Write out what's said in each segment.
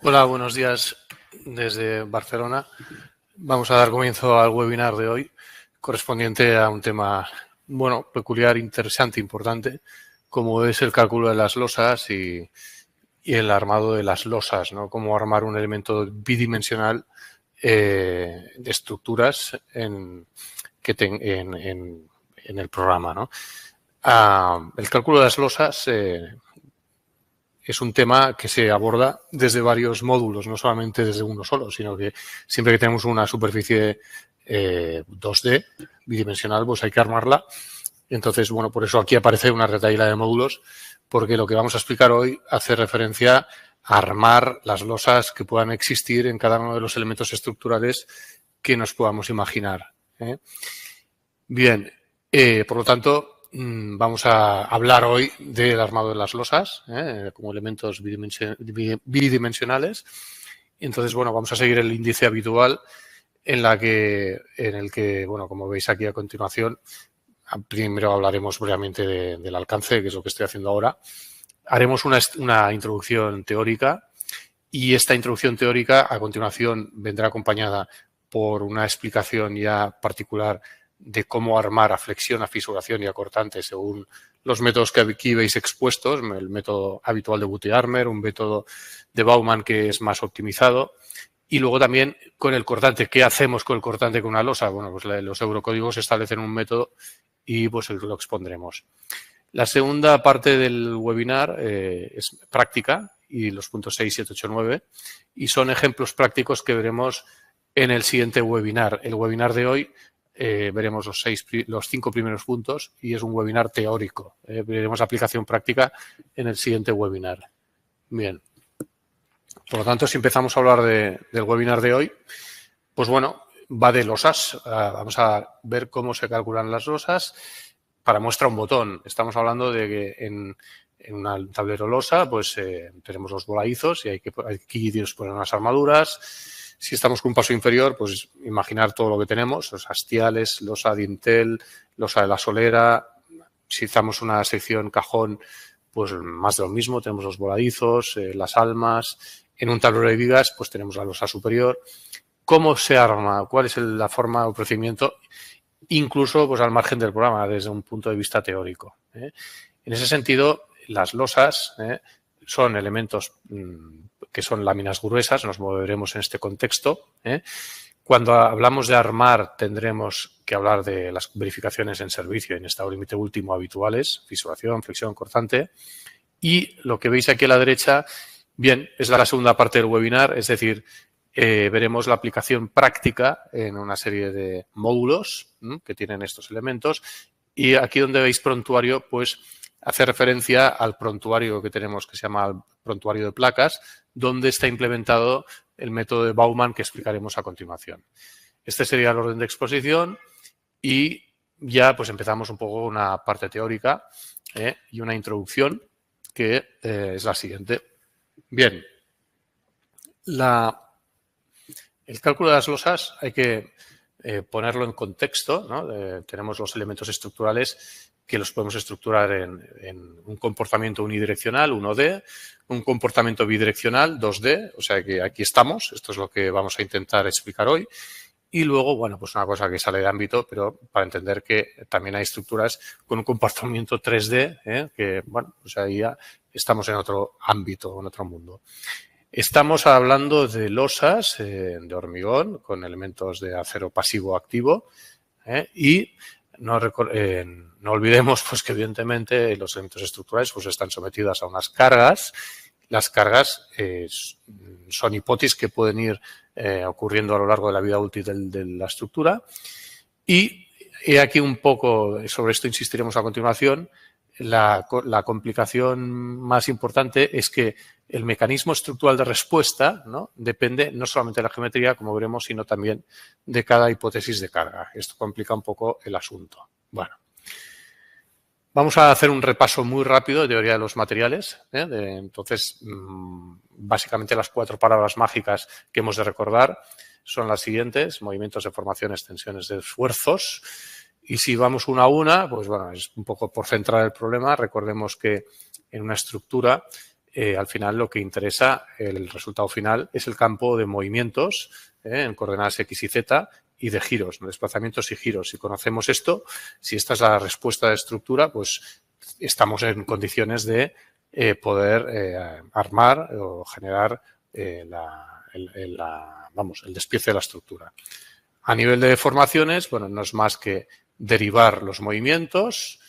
Hola, buenos días desde Barcelona. Vamos a dar comienzo al webinar de hoy, correspondiente a un tema, peculiar, interesante, importante, como es el cálculo de las losas y el armado de las losas, ¿no? Cómo armar un elemento bidimensional de estructuras en el programa, ¿no? El cálculo de las losas es un tema que se aborda desde varios módulos, no solamente desde uno solo, sino que siempre que tenemos una superficie 2D bidimensional, pues hay que armarla. Entonces, bueno, por eso aquí aparece una retahíla de módulos, porque lo que vamos a explicar hoy hace referencia a armar las losas que puedan existir en cada uno de los elementos estructurales que nos podamos imaginar. Bien, por lo tanto, vamos a hablar hoy del armado de las losas como elementos bidimensionales. Entonces, bueno, vamos a seguir el índice habitual en el que, bueno, como veis aquí a continuación, primero hablaremos brevemente del alcance, que es lo que estoy haciendo ahora. Haremos una introducción teórica y esta introducción teórica a continuación vendrá acompañada por una explicación ya particular de cómo armar a flexión, a fisuración y a cortante según los métodos que aquí veis expuestos, el método habitual de Butey-Armer, un método de Bauman que es más optimizado, y luego también con el cortante. ¿Qué hacemos con el cortante con una losa? Bueno, pues los eurocódigos establecen un método y pues lo expondremos. La segunda parte del webinar es práctica y los puntos 6, 7, 8, 9 y son ejemplos prácticos que veremos en el siguiente webinar. El webinar de hoy veremos los 5 primeros puntos y es un webinar teórico. Veremos aplicación práctica en el siguiente webinar. Bien. Por lo tanto, si empezamos a hablar del webinar de hoy, pues bueno, va de losas. Vamos a ver cómo se calculan las losas. Para muestra un botón. Estamos hablando de que en un tablero losa, pues tenemos los voladizos y aquí disponer unas armaduras. Si estamos con un paso inferior, pues imaginar todo lo que tenemos, los hastiales, losa dintel, losa de la solera. Si estamos una sección cajón, pues más de lo mismo, tenemos los voladizos, las almas. En un tablero de vigas, pues tenemos la losa superior. ¿Cómo se arma? ¿Cuál es la forma o procedimiento? Incluso pues al margen del programa, desde un punto de vista teórico. En ese sentido, las losas son elementos que son láminas gruesas, nos moveremos en este contexto. Cuando hablamos de armar, tendremos que hablar de las verificaciones en servicio en estado límite último habituales, fisuración, flexión, cortante. Y lo que veis aquí a la derecha, bien, es la segunda parte del webinar, es decir, veremos la aplicación práctica en una serie de módulos que tienen estos elementos y aquí donde veis prontuario, pues hace referencia al prontuario que tenemos que se llama el prontuario de placas, donde está implementado el método de Bauman que explicaremos a continuación. Este sería el orden de exposición y ya pues empezamos un poco una parte teórica y una introducción que es la siguiente. Bien, el cálculo de las losas hay que ponerlo en contexto, ¿no? Tenemos los elementos estructurales que los podemos estructurar en un comportamiento unidireccional, 1D, un comportamiento bidireccional, 2D, o sea que aquí estamos, esto es lo que vamos a intentar explicar hoy. Y luego, bueno, pues una cosa que sale de ámbito, pero para entender que también hay estructuras con un comportamiento 3D, que, bueno, pues ahí ya estamos en otro ámbito, en otro mundo. Estamos hablando de losas de hormigón con elementos de acero pasivo activo y no olvidemos pues que evidentemente los elementos estructurales pues están sometidos a unas cargas. Las cargas son hipótesis que pueden ir ocurriendo a lo largo de la vida útil de la estructura y aquí un poco, sobre esto insistiremos a continuación. La complicación más importante es que el mecanismo estructural de respuesta, ¿no?, depende no solamente de la geometría, como veremos, sino también de cada hipótesis de carga. Esto complica un poco el asunto. Bueno, vamos a hacer un repaso muy rápido de teoría de los materiales. Entonces, básicamente las 4 palabras mágicas que hemos de recordar son las siguientes: movimientos, deformaciones, tensiones, de esfuerzos. Y si vamos una a una, pues bueno, es un poco por centrar el problema. Recordemos que en una estructura al final lo que interesa, el resultado final, es el campo de movimientos en coordenadas X y Z y de giros, desplazamientos y giros. Si conocemos esto, si esta es la respuesta de estructura, pues estamos en condiciones de poder armar o generar el despiece de la estructura. A nivel de deformaciones, bueno, no es más que derivar los movimientos.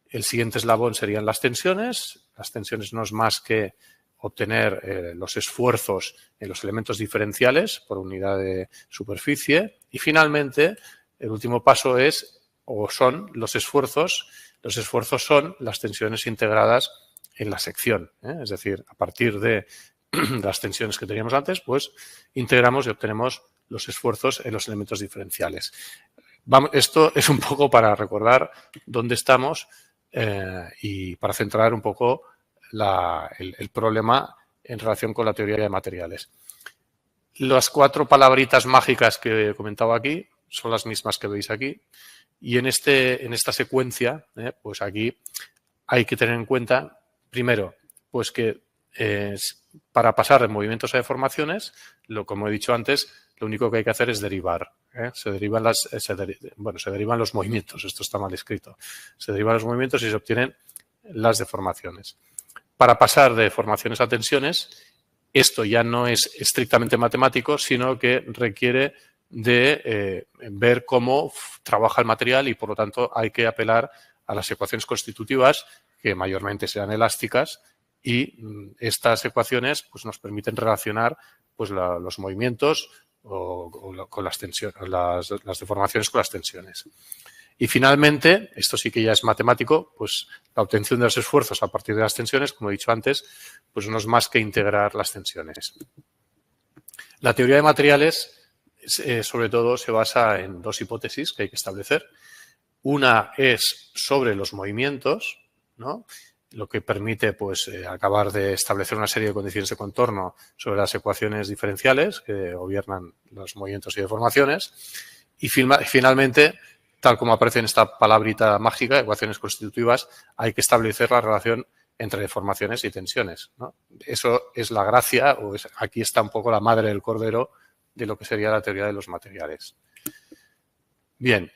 El siguiente eslabón serían las tensiones. Las tensiones no es más que obtener los esfuerzos en los elementos diferenciales por unidad de superficie. Y finalmente, el último paso es, o son, los esfuerzos. Los esfuerzos son las tensiones integradas en la sección. Es decir, a partir de las tensiones que teníamos antes, pues integramos y obtenemos los esfuerzos en los elementos diferenciales. Esto es un poco para recordar dónde estamos y para centrar un poco el problema en relación con la teoría de materiales. Las 4 palabritas mágicas que he comentado aquí son las mismas que veis aquí y en esta secuencia, pues aquí hay que tener en cuenta, primero, pues que para pasar de movimientos a deformaciones, como he dicho antes, lo único que hay que hacer es derivar. Se derivan los movimientos, esto está mal escrito. Se derivan los movimientos y se obtienen las deformaciones. Para pasar de deformaciones a tensiones, esto ya no es estrictamente matemático, sino que requiere de ver cómo trabaja el material y, por lo tanto, hay que apelar a las ecuaciones constitutivas, que mayormente serán elásticas, y estas ecuaciones pues, nos permiten relacionar pues, los movimientos con las tensiones, las deformaciones con las tensiones. Y finalmente, esto sí que ya es matemático, pues la obtención de los esfuerzos a partir de las tensiones, como he dicho antes, pues no es más que integrar las tensiones. La teoría de materiales, sobre todo, se basa en 2 hipótesis que hay que establecer. Una es sobre los movimientos, ¿no? Lo que permite pues, acabar de establecer una serie de condiciones de contorno sobre las ecuaciones diferenciales que gobiernan los movimientos y deformaciones. Y finalmente, tal como aparece en esta palabrita mágica, ecuaciones constitutivas, hay que establecer la relación entre deformaciones y tensiones, ¿no? Eso es la gracia, aquí está un poco la madre del cordero de lo que sería la teoría de los materiales. Bien.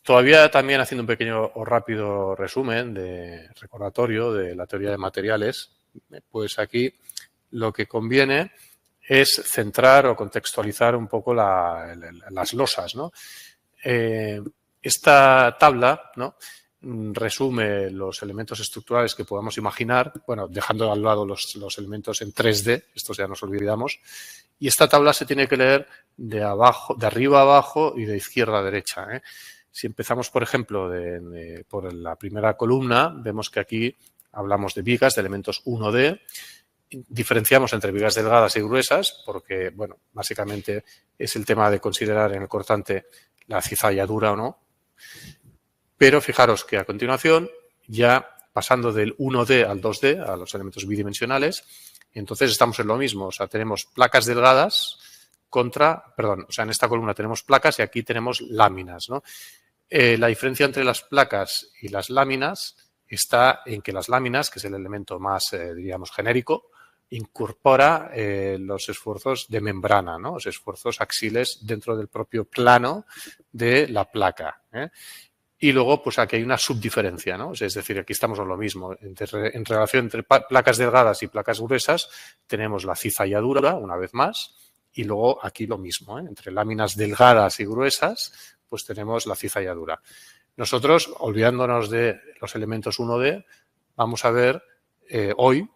Todavía también haciendo un pequeño o rápido resumen de recordatorio de la teoría de materiales, pues aquí lo que conviene es centrar o contextualizar un poco las losas, ¿no? Esta tabla, ¿no?, resume los elementos estructurales que podamos imaginar, bueno, dejando al lado los elementos en 3D, estos ya nos olvidamos, y esta tabla se tiene que leer de arriba a abajo y de izquierda a derecha, ¿eh? Si empezamos, por ejemplo, por la primera columna, vemos que aquí hablamos de vigas, de elementos 1D. Diferenciamos entre vigas delgadas y gruesas porque, bueno, básicamente es el tema de considerar en el cortante la cizalladura o no. Pero fijaros que a continuación, ya pasando del 1D al 2D, a los elementos bidimensionales, entonces estamos en lo mismo. O sea, tenemos placas delgadas en esta columna tenemos placas y aquí tenemos láminas, ¿no? La diferencia entre las placas y las láminas está en que las láminas, que es el elemento más, diríamos, genérico, incorpora los esfuerzos de membrana, ¿no? Los esfuerzos axiles dentro del propio plano de la placa, ¿eh? Y luego, pues aquí hay una subdiferencia, ¿no? Es decir, aquí estamos en lo mismo. En relación entre placas delgadas y placas gruesas, tenemos la cizalladura, una vez más, y luego aquí lo mismo, ¿eh? Entre láminas delgadas y gruesas, pues tenemos la cizalladura. Nosotros, olvidándonos de los elementos 1D, vamos a ver hoy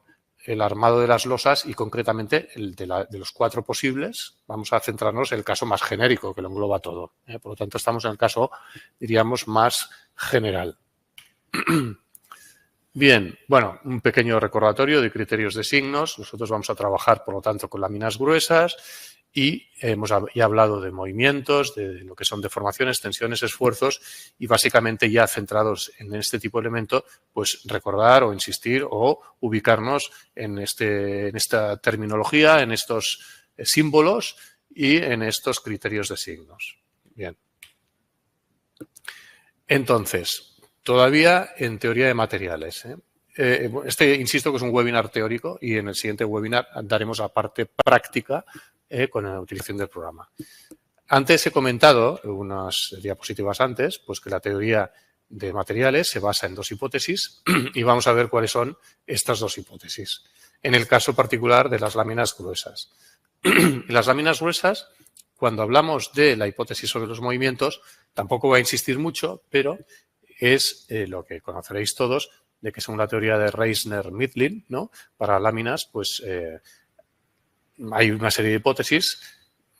el armado de las losas y concretamente el de los 4 posibles. Vamos a centrarnos en el caso más genérico, que lo engloba todo, ¿eh? Por lo tanto, estamos en el caso, diríamos, más general. Bien, bueno, un pequeño recordatorio de criterios de signos. Nosotros vamos a trabajar, por lo tanto, con láminas gruesas y hemos ya hablado de movimientos, de lo que son deformaciones, tensiones, esfuerzos y básicamente ya centrados en este tipo de elemento, pues recordar o insistir o ubicarnos en esta terminología, en estos símbolos y en estos criterios de signos. Bien. Entonces, todavía en teoría de materiales, insisto que es un webinar teórico y en el siguiente webinar daremos la parte práctica con la utilización del programa. Antes he comentado, unas diapositivas antes, pues que la teoría de materiales se basa en dos hipótesis y vamos a ver cuáles son estas dos hipótesis. En el caso particular de las láminas gruesas. Las láminas gruesas, cuando hablamos de la hipótesis sobre los movimientos, tampoco voy a insistir mucho, pero es lo que conoceréis todos, de que según la teoría de Reisner-Mitlin, ¿no? Para láminas, pues hay una serie de hipótesis.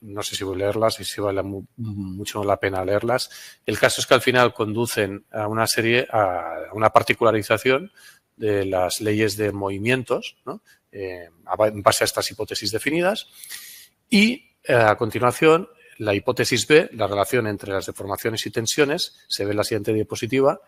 No sé si voy a leerlas y si vale mucho la pena leerlas. El caso es que al final conducen a una una particularización de las leyes de movimientos, ¿no? En base a estas hipótesis definidas. Y a continuación, la hipótesis B, la relación entre las deformaciones y tensiones, se ve en la siguiente diapositiva.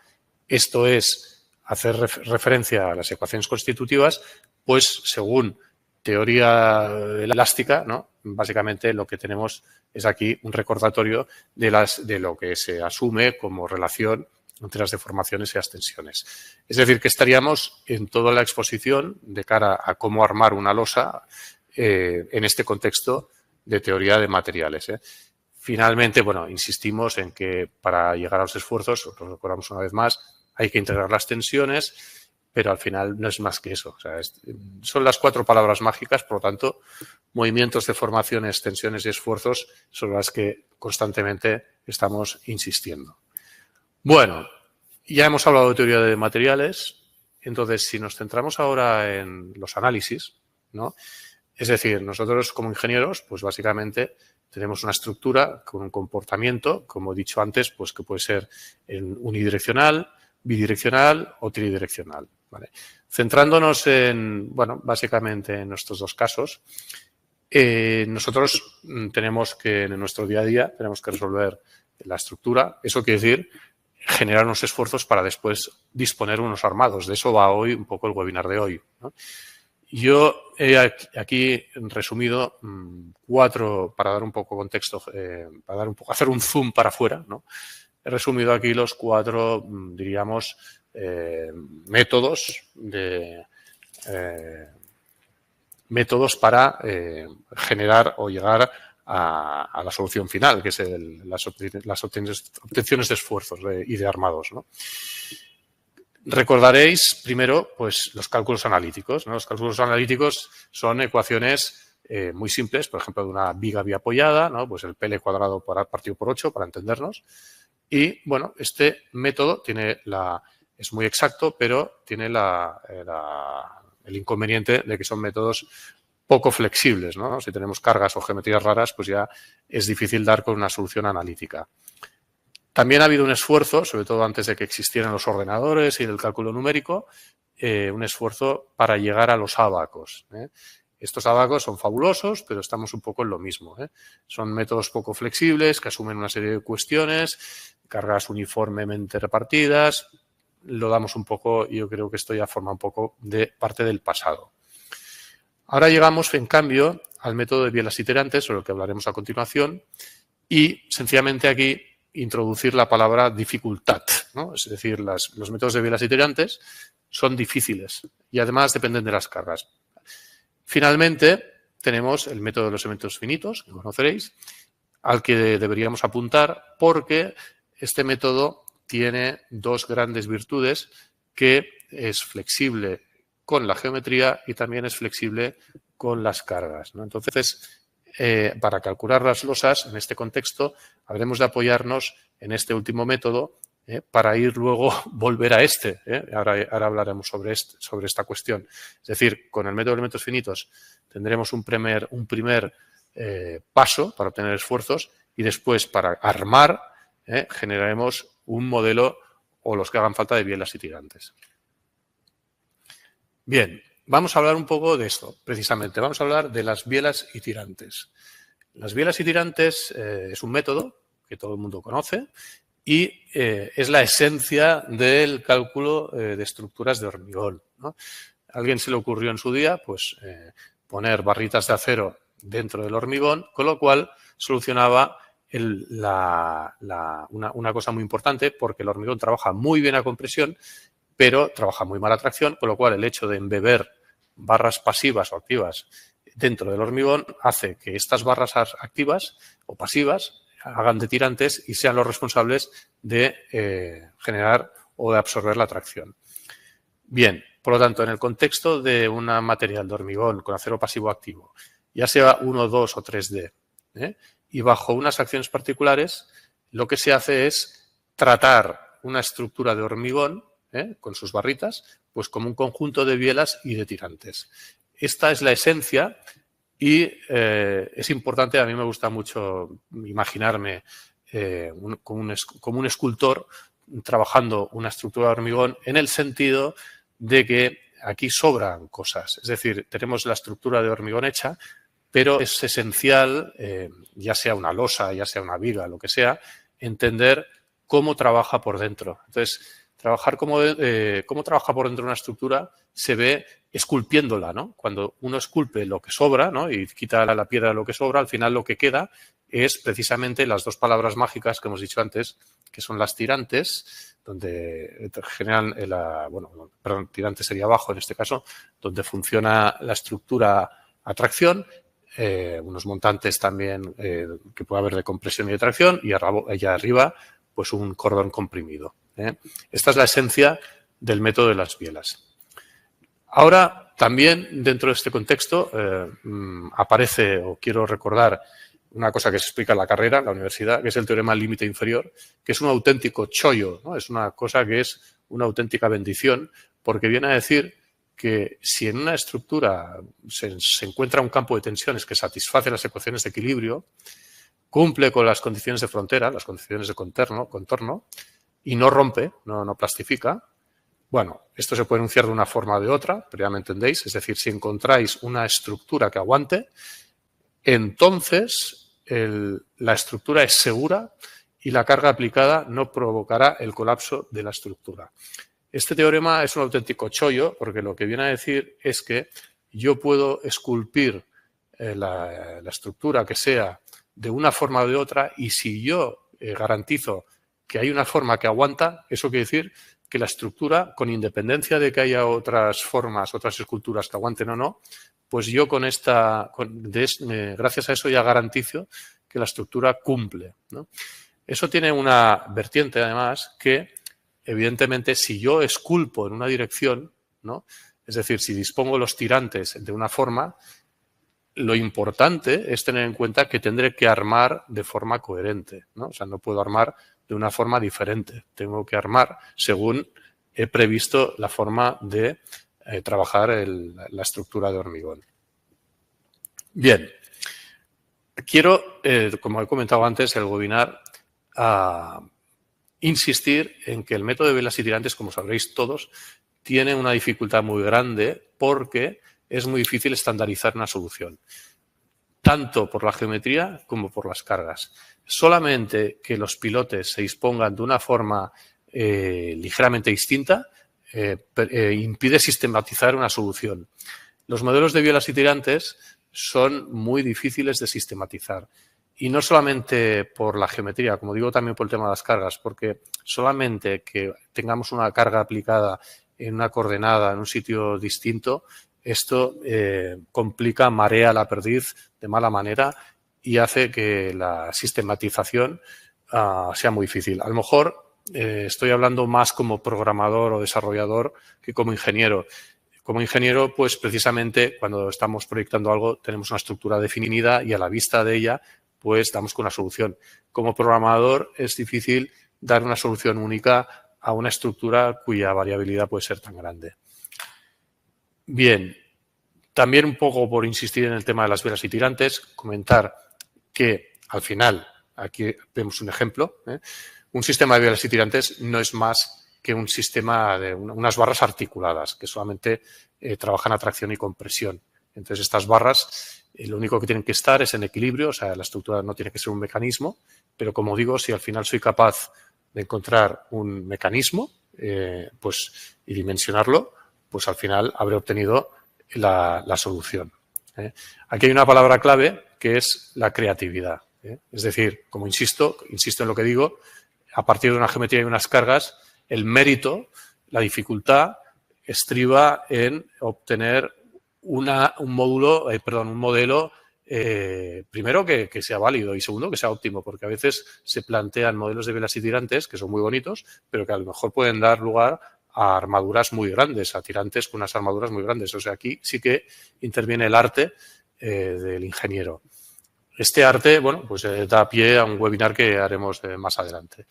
Esto es hacer referencia a las ecuaciones constitutivas, pues según teoría elástica, ¿no? Básicamente lo que tenemos es aquí un recordatorio de lo que se asume como relación entre las deformaciones y las tensiones. Es decir, que estaríamos en toda la exposición de cara a cómo armar una losa en este contexto de teoría de materiales. Finalmente, bueno, insistimos en que para llegar a los esfuerzos, lo recordamos una vez más, hay que integrar las tensiones, pero al final no es más que eso. O sea, son las 4 palabras mágicas, por lo tanto, movimientos, deformaciones, tensiones y esfuerzos son las que constantemente estamos insistiendo. Bueno, ya hemos hablado de teoría de materiales, entonces si nos centramos ahora en los análisis, ¿no? Es decir, nosotros como ingenieros, pues básicamente tenemos una estructura con un comportamiento, como he dicho antes, pues que puede ser unidireccional, bidireccional o tridireccional, ¿vale? Centrándonos básicamente en estos dos casos, nosotros tenemos que, en nuestro día a día, tenemos que resolver la estructura. Eso quiere decir generar unos esfuerzos para después disponer unos armados. De eso va hoy un poco el webinar de hoy, ¿no? Yo he aquí resumido 4, para dar un poco contexto, hacer un zoom para afuera, ¿no? He resumido aquí los 4, diríamos, métodos para generar o llegar a la solución final, que es las obtenciones de esfuerzos y de armados, ¿no? Recordaréis primero pues los cálculos analíticos, ¿no? Los cálculos analíticos son ecuaciones muy simples, por ejemplo, de una viga biapoyada, ¿no? Pues el PL cuadrado partido por 8, para entendernos. Y, bueno, este método es muy exacto, pero tiene el inconveniente de que son métodos poco flexibles, ¿no? Si tenemos cargas o geometrías raras, pues ya es difícil dar con una solución analítica. También ha habido un esfuerzo, sobre todo antes de que existieran los ordenadores y el cálculo numérico, un esfuerzo para llegar a los ábacos. Estos ábacos son fabulosos, pero estamos un poco en lo mismo. Son métodos poco flexibles que asumen una serie de cuestiones, cargas uniformemente repartidas. Lo damos un poco, yo creo que esto ya forma un poco de parte del pasado. Ahora llegamos, en cambio, al método de bielas itinerantes, sobre el que hablaremos a continuación, y sencillamente aquí introducir la palabra dificultad, ¿no? Es decir, los métodos de bielas itinerantes son difíciles y además dependen de las cargas. Finalmente, tenemos el método de los elementos finitos, que conoceréis, al que deberíamos apuntar porque este método tiene 2 grandes virtudes, que es flexible con la geometría y también es flexible con las cargas, ¿no? Entonces, para calcular las losas, en este contexto, habremos de apoyarnos en este último método para ir luego volver a este. Ahora hablaremos sobre esta cuestión. Es decir, con el método de elementos finitos tendremos un primer paso para obtener esfuerzos y después, para armar, generaremos un modelo o los que hagan falta de bielas y tirantes. Bien. Vamos a hablar un poco de esto, precisamente. Vamos a hablar de las bielas y tirantes. Las bielas y tirantes es un método que todo el mundo conoce y es la esencia del cálculo de estructuras de hormigón, ¿no? A alguien se le ocurrió en su día pues, poner barritas de acero dentro del hormigón, con lo cual solucionaba una cosa muy importante, porque el hormigón trabaja muy bien a compresión, pero trabaja muy mala tracción, con lo cual el hecho de embeber barras pasivas o activas dentro del hormigón hace que estas barras activas o pasivas hagan de tirantes y sean los responsables de generar o de absorber la tracción. Bien, por lo tanto, en el contexto de un material de hormigón con acero pasivo activo, ya sea 1, 2 o 3D, y bajo unas acciones particulares, lo que se hace es tratar una estructura de hormigón con sus barritas, pues como un conjunto de bielas y de tirantes. Esta es la esencia y es importante, a mí me gusta mucho imaginarme como un escultor trabajando una estructura de hormigón en el sentido de que aquí sobran cosas. Es decir, tenemos la estructura de hormigón hecha, pero es esencial, ya sea una losa, ya sea una viga, lo que sea, entender cómo trabaja por dentro. Entonces, trabajar cómo trabaja por dentro una estructura se ve esculpiéndola, ¿no? Cuando uno esculpe lo que sobra, ¿no? Y quita la piedra lo que sobra, al final lo que queda es precisamente las dos palabras mágicas que hemos dicho antes, que son las tirantes, donde generan, tirantes sería abajo en este caso, donde funciona la estructura a tracción, unos montantes también que puede haber de compresión y de tracción, y allá arriba pues un cordón comprimido. Esta es la esencia del método de las bielas. Ahora, también dentro de este contexto aparece, o quiero recordar, una cosa que se explica en la carrera, en la universidad, que es el teorema del límite inferior, que es un auténtico chollo, ¿no? Es una cosa que es una auténtica bendición, porque viene a decir que si en una estructura se encuentra un campo de tensiones que satisface las ecuaciones de equilibrio, cumple con las condiciones de frontera, las condiciones de contorno, y no rompe, no plastifica, bueno, esto se puede enunciar de una forma o de otra, pero ya me entendéis, es decir, si encontráis una estructura que aguante, entonces la estructura es segura y la carga aplicada no provocará el colapso de la estructura. Este teorema es un auténtico chollo porque lo que viene a decir es que yo puedo esculpir la estructura que sea de una forma o de otra y si yo garantizo que hay una forma que aguanta, eso quiere decir que la estructura, con independencia de que haya otras formas, otras esculturas que aguanten o no, pues yo gracias a eso ya garantizo que la estructura cumple, ¿no? Eso tiene una vertiente, además, que evidentemente si yo esculpo en una dirección, ¿no? Es decir, si dispongo los tirantes de una forma, lo importante es tener en cuenta que tendré que armar de forma coherente, ¿no? O sea, no puedo armar de una forma diferente. Tengo que armar según he previsto la forma de trabajar la estructura de hormigón. Bien, quiero, como he comentado antes, el webinar, insistir en que el método de bielas y tirantes, como sabréis todos, tiene una dificultad muy grande porque es muy difícil estandarizar una solución, tanto por la geometría como por las cargas. Solamente que los pilotes se dispongan de una forma ligeramente distinta impide sistematizar una solución. Los modelos de bielas y tirantes son muy difíciles de sistematizar. Y no solamente por la geometría, como digo, también por el tema de las cargas, porque solamente que tengamos una carga aplicada en una coordenada, en un sitio distinto, esto complica, marea la perdiz de mala manera y hace que la sistematización sea muy difícil. A lo mejor estoy hablando más como programador o desarrollador que como ingeniero. Como ingeniero, pues precisamente cuando estamos proyectando algo tenemos una estructura definida y a la vista de ella pues damos con una solución. Como programador es difícil dar una solución única a una estructura cuya variabilidad puede ser tan grande. Bien, también un poco por insistir en el tema de las bielas y tirantes, comentar que al final, aquí vemos un ejemplo, un sistema de bielas y tirantes no es más que un sistema de unas barras articuladas que solamente trabajan a tracción y compresión. Entonces, estas barras lo único que tienen que estar es en equilibrio, o sea, la estructura no tiene que ser un mecanismo, pero como digo, si al final soy capaz de encontrar un mecanismo y dimensionarlo, pues al final habré obtenido la solución. Aquí hay una palabra clave que es la creatividad. Es decir, como insisto en lo que digo, a partir de una geometría y unas cargas, el mérito la dificultad estriba en obtener un modelo, primero que sea válido y segundo que sea óptimo, porque a veces se plantean modelos de velas y tirantes que son muy bonitos, pero que a lo mejor pueden dar lugar a armaduras muy grandes, a tirantes con unas armaduras muy grandes. O sea, aquí sí que interviene el arte del ingeniero. Este arte, bueno, pues da pie a un webinar que haremos más adelante.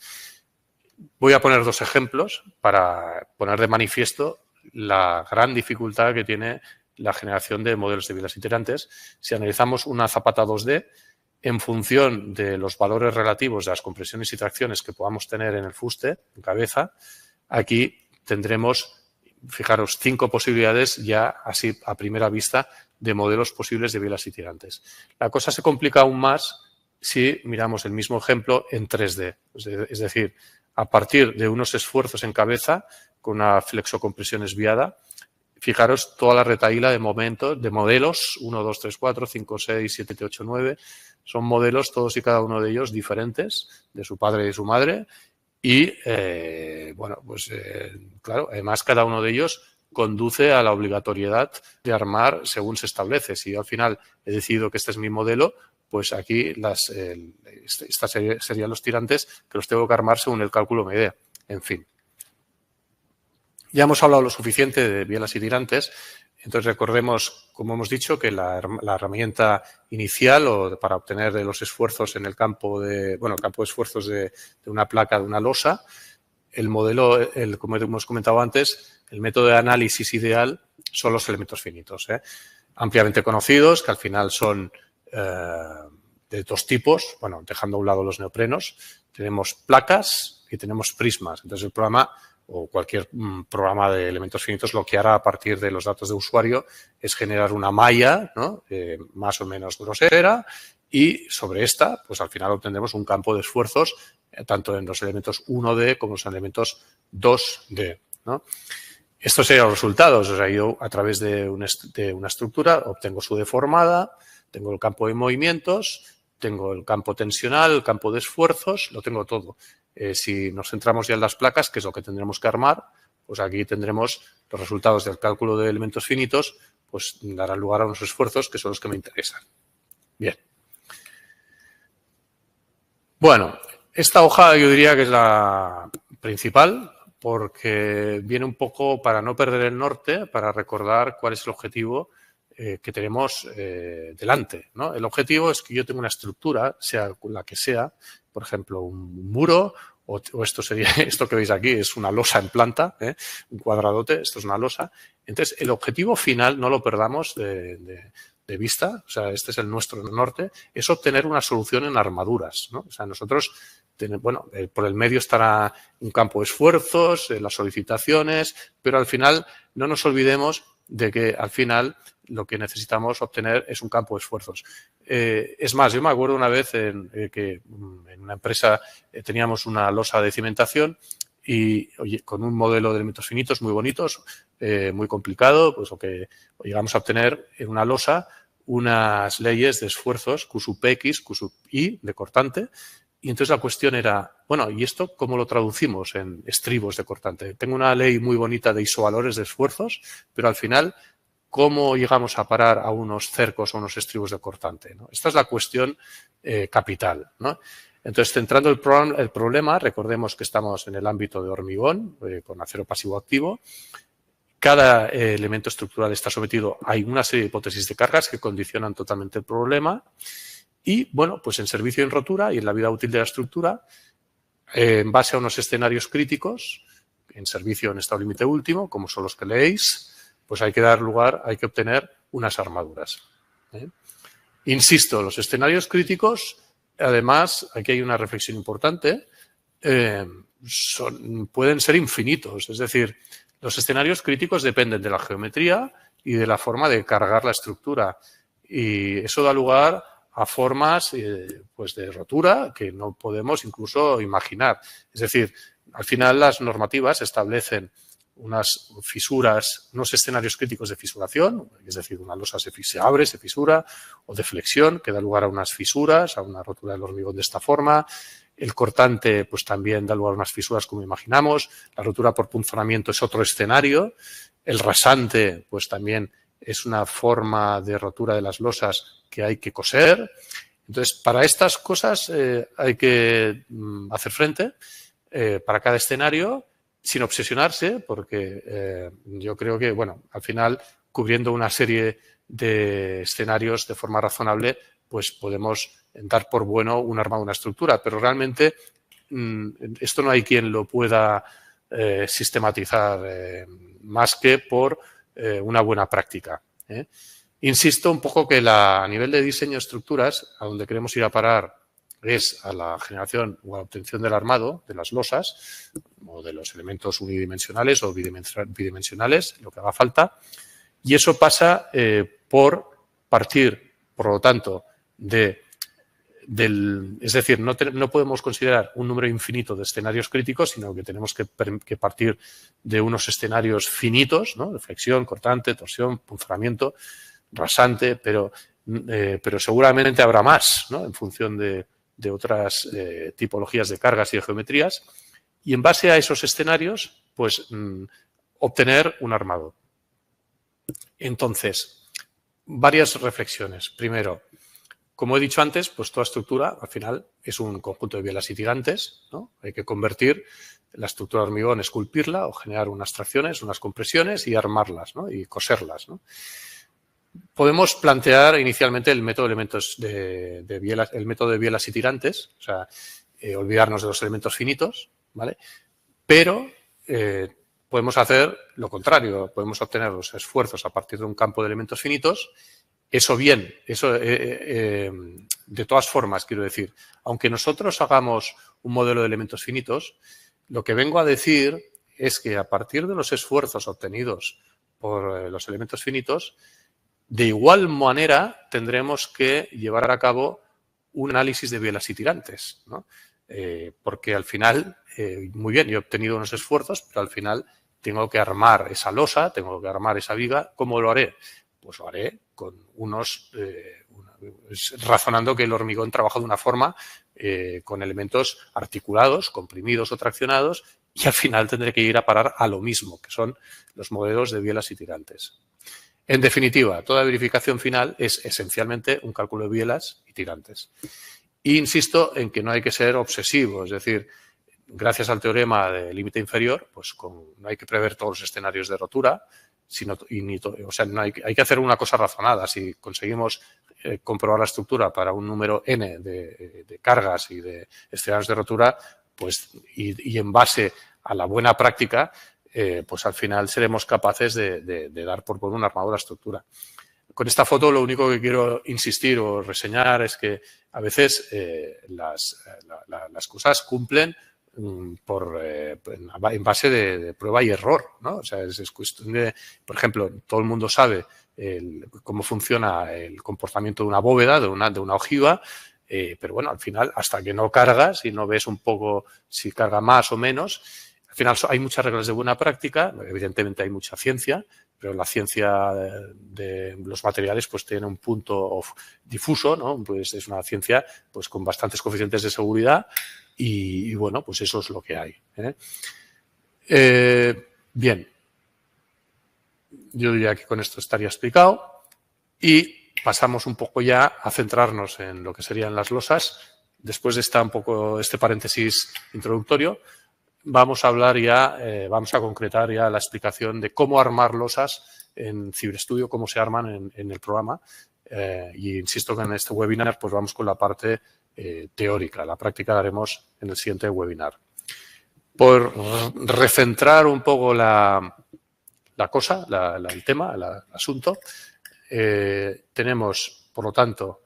Voy a poner dos ejemplos para poner de manifiesto la gran dificultad que tiene la generación de modelos de velas y tirantes. Si analizamos una zapata 2D, en función de los valores relativos de las compresiones y tracciones que podamos tener en el fuste, en cabeza, aquí tendremos, fijaros, 5 posibilidades ya así a primera vista de modelos posibles de velas y tirantes. La cosa se complica aún más si miramos el mismo ejemplo en 3D. Es decir, a partir de unos esfuerzos en cabeza con una flexocompresión esviada, fijaros toda la retahíla de modelos, 1, 2, 3, 4, 5, 6, 7, 8, 9. Son modelos, todos y cada uno de ellos diferentes, de su padre y de su madre. Y, claro, además cada uno de ellos conduce a la obligatoriedad de armar según se establece. Si yo al final he decidido que este es mi modelo, pues aquí estas serían los tirantes que los tengo que armar según el cálculo me dé. En fin. Ya hemos hablado lo suficiente de bielas y tirantes. Entonces recordemos, como hemos dicho, que la herramienta inicial para obtener los esfuerzos en el campo de esfuerzos de una placa, de una losa, el modelo, como hemos comentado antes, el método de análisis ideal son los elementos finitos, ampliamente conocidos, que al final son de dos tipos, bueno, dejando a un lado los neoprenos, tenemos placas y tenemos prismas. Entonces el programa o cualquier programa de elementos finitos lo que hará a partir de los datos de usuario es generar una malla, ¿no? Más o menos grosera, y sobre esta, pues al final obtendremos un campo de esfuerzos tanto en los elementos 1D como en los elementos 2D, ¿no? Estos serían los resultados. O sea, yo a través de una estructura obtengo su deformada, tengo el campo de movimientos, tengo el campo tensional, el campo de esfuerzos, lo tengo todo. Si nos centramos ya en las placas, que es lo que tendremos que armar, pues aquí tendremos los resultados del cálculo de elementos finitos, pues darán lugar a unos esfuerzos que son los que me interesan. Bien. Bueno, esta hoja yo diría que es la principal porque viene un poco para no perder el norte, para recordar cuál es el objetivo que tenemos delante, ¿no? El objetivo es que yo tenga una estructura, sea la que sea, por ejemplo, un muro, o esto que veis aquí es una losa en planta, un cuadradote, esto es una losa. Entonces, el objetivo final, no lo perdamos de vista, o sea, este es el nuestro norte, es obtener una solución en armaduras, ¿no? O sea, nosotros, por el medio estará un campo de esfuerzos, las solicitaciones, pero al final no nos olvidemos de que al final lo que necesitamos obtener es un campo de esfuerzos. Es más, yo me acuerdo una vez que en una empresa teníamos una losa de cimentación y con un modelo de elementos finitos muy bonitos, muy complicado, pues lo que llegamos a obtener en una losa unas leyes de esfuerzos Q sub X, Q sub Y de cortante. Y entonces la cuestión era, bueno, ¿y esto cómo lo traducimos en estribos de cortante? Tengo una ley muy bonita de isovalores de esfuerzos, pero al final, ¿cómo llegamos a parar a unos cercos o unos estribos de cortante, ¿no? Esta es la cuestión capital, ¿no? Entonces, centrando el problema, recordemos que estamos en el ámbito de hormigón, con acero pasivo activo. Cada elemento estructural está sometido a una serie de hipótesis de cargas que condicionan totalmente el problema. Y, bueno, pues en servicio y en rotura y en la vida útil de la estructura, en base a unos escenarios críticos, en servicio en estado límite último, como son los que leéis, pues hay que obtener unas armaduras. Insisto, los escenarios críticos, además, aquí hay una reflexión importante, pueden ser infinitos. Es decir, los escenarios críticos dependen de la geometría y de la forma de cargar la estructura. Y eso da lugar a formas pues de rotura que no podemos incluso imaginar. Es decir, al final las normativas establecen unas fisuras, unos escenarios críticos de fisuración, es decir, una losa se abre, se fisura, o de flexión, que da lugar a unas fisuras, a una rotura del hormigón de esta forma. El cortante, pues también da lugar a unas fisuras como imaginamos. La rotura por punzonamiento es otro escenario. El rasante, pues también es una forma de rotura de las losas que hay que coser. Entonces, para estas cosas hay que hacer frente para cada escenario sin obsesionarse, porque yo creo que, bueno, al final, cubriendo una serie de escenarios de forma razonable, pues podemos dar por bueno un armado, una estructura, pero realmente esto no hay quien lo pueda sistematizar más que por una buena práctica. Insisto un poco que a nivel de diseño de estructuras, a donde queremos ir a parar es a la generación o a la obtención del armado, de las losas, o de los elementos unidimensionales o bidimensionales, lo que haga falta, y eso pasa por partir, por lo tanto, es decir, no podemos considerar un número infinito de escenarios críticos, sino que tenemos que partir de unos escenarios finitos, ¿no? De flexión, cortante, torsión, punzonamiento, rasante, pero seguramente habrá más, ¿no? En función de otras tipologías de cargas y de geometrías, y en base a esos escenarios, pues obtener un armado. Entonces, varias reflexiones. Primero, como he dicho antes, pues toda estructura al final es un conjunto de bielas y tirantes, ¿no? Hay que convertir la estructura de hormigón, esculpirla o generar unas tracciones, unas compresiones y armarlas, ¿no? Y coserlas, ¿no? Podemos plantear inicialmente el método de elementos de bielas, el método de bielas y tirantes, o sea, olvidarnos de los elementos finitos, ¿vale? Pero podemos hacer lo contrario, podemos obtener los esfuerzos a partir de un campo de elementos finitos. Eso bien, eso de todas formas, quiero decir, aunque nosotros hagamos un modelo de elementos finitos, lo que vengo a decir es que a partir de los esfuerzos obtenidos por los elementos finitos, de igual manera tendremos que llevar a cabo un análisis de bielas y tirantes, ¿no? Porque al final, muy bien, yo he obtenido unos esfuerzos, pero al final tengo que armar esa losa, tengo que armar esa viga. ¿Cómo lo haré? Pues lo haré con razonando que el hormigón trabaja de una forma con elementos articulados, comprimidos o traccionados, y al final tendré que ir a parar a lo mismo, que son los modelos de bielas y tirantes. En definitiva, toda verificación final es esencialmente un cálculo de bielas y tirantes. E insisto en que no hay que ser obsesivo, es decir, gracias al teorema del límite inferior, pues no hay que prever todos los escenarios de rotura, hay que hacer una cosa razonada. Si conseguimos comprobar la estructura para un número n de cargas y de escenarios de rotura, pues y en base a la buena práctica, pues al final seremos capaces de dar por buena un armado de la estructura. Con esta foto lo único que quiero insistir o reseñar es que a veces las cosas cumplen en base de prueba y error, ¿no? O sea, es cuestión de, por ejemplo, todo el mundo sabe cómo funciona el comportamiento de una bóveda, de una ojiva, pero bueno, al final, hasta que no cargas y no ves un poco si carga más o menos, al final hay muchas reglas de buena práctica, evidentemente hay mucha ciencia, pero la ciencia de los materiales pues tiene un punto difuso, ¿no? Pues es una ciencia pues con bastantes coeficientes de seguridad y bueno, pues eso es lo que hay. Bien, yo diría que con esto estaría explicado y pasamos un poco ya a centrarnos en lo que serían las losas. Después de este paréntesis introductorio, vamos a hablar ya, vamos a concretar ya la explicación de cómo armar losas en CiberStudio, cómo se arman en el programa. Y insisto que en este webinar pues vamos con la parte teórica. La práctica la haremos en el siguiente webinar. Por recentrar un poco la cosa, el tema, el asunto, tenemos, por lo tanto,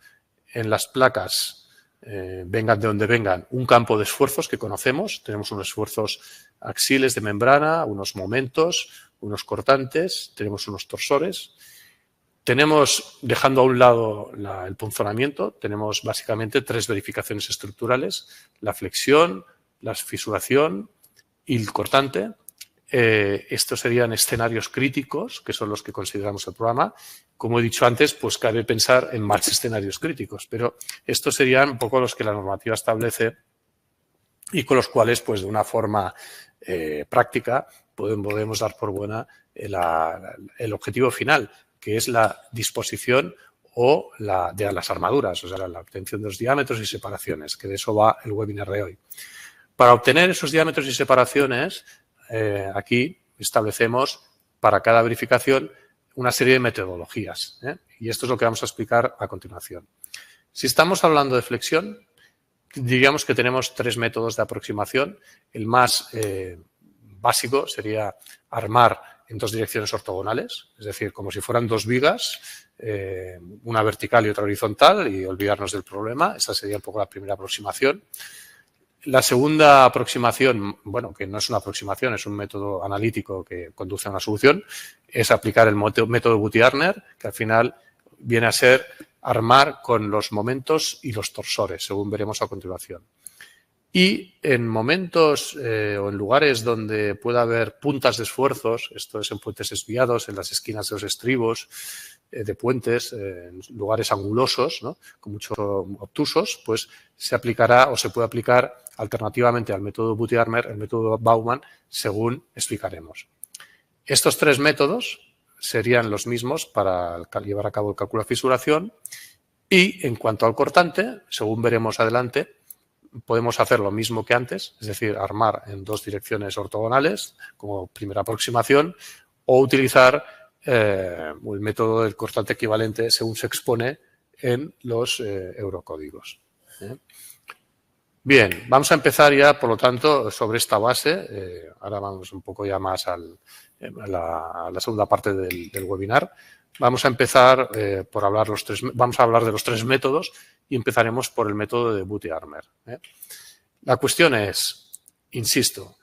en las placas, vengan de donde vengan, un campo de esfuerzos que conocemos. Tenemos unos esfuerzos axiles de membrana, unos momentos, unos cortantes, tenemos unos torsores. Tenemos, dejando a un lado el punzonamiento, tenemos básicamente 3 verificaciones estructurales: la flexión, la fisuración y el cortante. Estos serían escenarios críticos, que son los que consideramos el programa. Como he dicho antes, pues cabe pensar en más escenarios críticos, pero estos serían un poco los que la normativa establece y con los cuales, pues de una forma práctica, podemos dar por buena el objetivo final, que es la disposición o de las armaduras, o sea, la obtención de los diámetros y separaciones, que de eso va el webinar de hoy. Para obtener esos diámetros y separaciones, aquí establecemos para cada verificación una serie de metodologías, y esto es lo que vamos a explicar a continuación. Si estamos hablando de flexión, diríamos que tenemos 3 métodos de aproximación. El más básico sería armar en 2 direcciones ortogonales, es decir, como si fueran 2 vigas, una vertical y otra horizontal, y olvidarnos del problema. Esta sería un poco la primera aproximación. La segunda aproximación, bueno, que no es una aproximación, es un método analítico que conduce a una solución, es aplicar el método Buty-Arner, que al final viene a ser armar con los momentos y los torsores, según veremos a continuación. Y en momentos o en lugares donde pueda haber puntas de esfuerzos, esto es en puentes desviados, en las esquinas de los estribos, de puentes, en lugares angulosos, ¿no?, con muchos obtusos, pues se aplicará o se puede aplicar alternativamente al método Buty-Arner, el método Baumann, según explicaremos. Estos 3 métodos serían los mismos para llevar a cabo el cálculo de fisuración, y en cuanto al cortante, según veremos adelante, podemos hacer lo mismo que antes, es decir, armar en 2 direcciones ortogonales como primera aproximación, o utilizar el método del cortante equivalente según se expone en los eurocódigos. Bien, vamos a empezar ya, por lo tanto, sobre esta base. Ahora vamos un poco ya más a la segunda parte del webinar. Vamos a empezar por hablar vamos a hablar de los 3 métodos y empezaremos por el método de Buty-Arner. La cuestión es, insisto,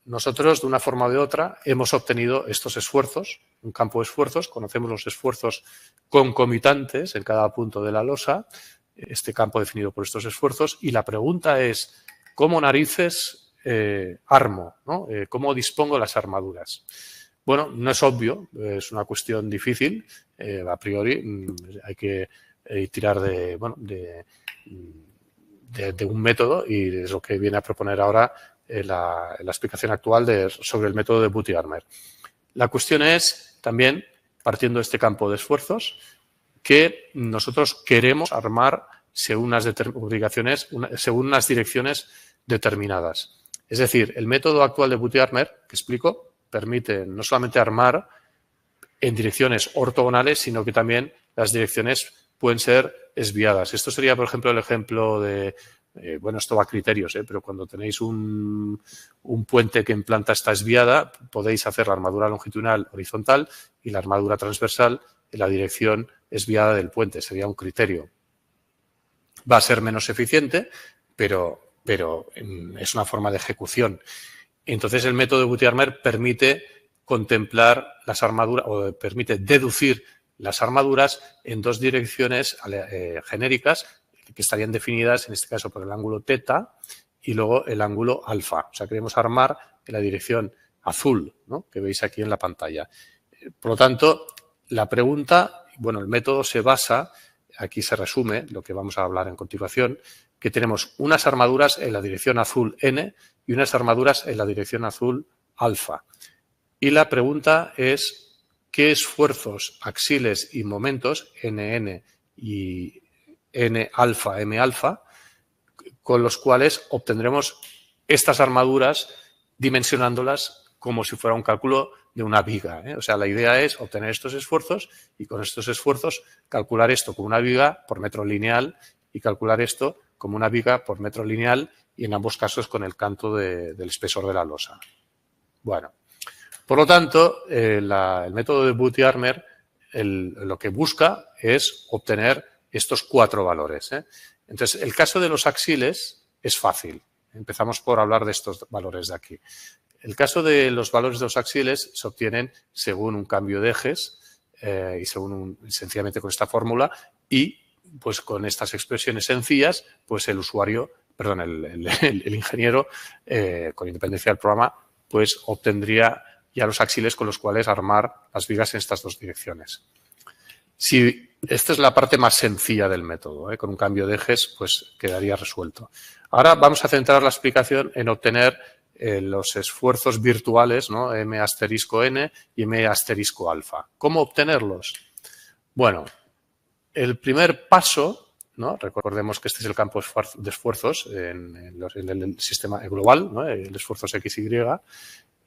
nosotros de una forma o de otra hemos obtenido estos esfuerzos, un campo de esfuerzos, conocemos los esfuerzos concomitantes en cada punto de la losa, este campo definido por estos esfuerzos, y la pregunta es, ¿cómo narices armo, ¿no? ¿Cómo dispongo las armaduras? Bueno, no es obvio, es una cuestión difícil, a priori hay que tirar de un método, y es lo que viene a proponer ahora la explicación actual sobre el método de Buty-Arner. La cuestión es también, partiendo de este campo de esfuerzos, que nosotros queremos armar según unas direcciones determinadas. Es decir, el método actual de Buty-Arner, que explico, permite no solamente armar en direcciones ortogonales, sino que también las direcciones pueden ser desviadas. Esto sería, por ejemplo, el ejemplo de, bueno, esto va a criterios, pero cuando tenéis un puente que en planta está desviada, podéis hacer la armadura longitudinal horizontal y la armadura transversal en la dirección desviada del puente. Sería un criterio. Va a ser menos eficiente, pero es una forma de ejecución. Entonces, el método de Buty-Arner permite contemplar las armaduras, o permite deducir las armaduras en 2 direcciones genéricas que estarían definidas, en este caso, por el ángulo θ y luego el ángulo alfa. O sea, queremos armar en la dirección azul, ¿no?, que veis aquí en la pantalla. Por lo tanto, la pregunta, bueno, el método se basa, aquí se resume lo que vamos a hablar en continuación, que tenemos unas armaduras en la dirección azul n y unas armaduras en la dirección azul alfa. Y la pregunta es, ¿qué esfuerzos axiles y momentos, NN y N alfa, M alfa, con los cuales obtendremos estas armaduras dimensionándolas como si fuera un cálculo de una viga, O sea, la idea es obtener estos esfuerzos y con estos esfuerzos calcular esto como una viga por metro lineal y calcular esto como una viga por metro lineal, y en ambos casos con el canto del espesor de la losa. Bueno, por lo tanto, el método de Buty-Arner lo que busca es obtener estos 4 valores. Entonces, el caso de los axiles es fácil. Empezamos por hablar de estos valores de aquí. El caso de los valores de los axiles se obtienen según un cambio de ejes y sencillamente con esta fórmula, y pues con estas expresiones sencillas, pues el ingeniero, con independencia del programa, pues obtendría ya los axiles con los cuales armar las vigas en estas 2 direcciones. Esta es la parte más sencilla del método, con un cambio de ejes pues quedaría resuelto. Ahora vamos a centrar la explicación en obtener los esfuerzos virtuales, ¿no? M asterisco n y M asterisco alfa. ¿Cómo obtenerlos? Bueno, el primer paso, ¿no? Recordemos que este es el campo de esfuerzos en el sistema global, ¿no? El esfuerzos XY.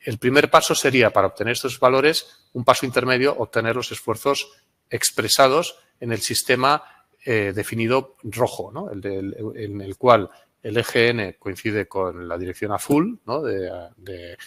El primer paso sería, para obtener estos valores, un paso intermedio, obtener los esfuerzos expresados en el sistema definido rojo, ¿no? En el cual el eje n coincide con la dirección azul, ¿no? de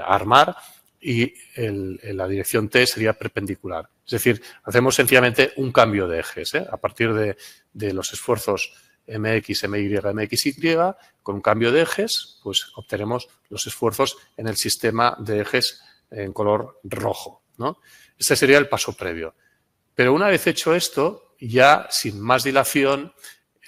armar, y la dirección t sería perpendicular. Es decir, hacemos sencillamente un cambio de ejes. A partir de los esfuerzos mx, my, mxy, con un cambio de ejes, pues obtenemos los esfuerzos en el sistema de ejes en color rojo, ¿no? Este sería el paso previo. Pero una vez hecho esto, ya sin más dilación,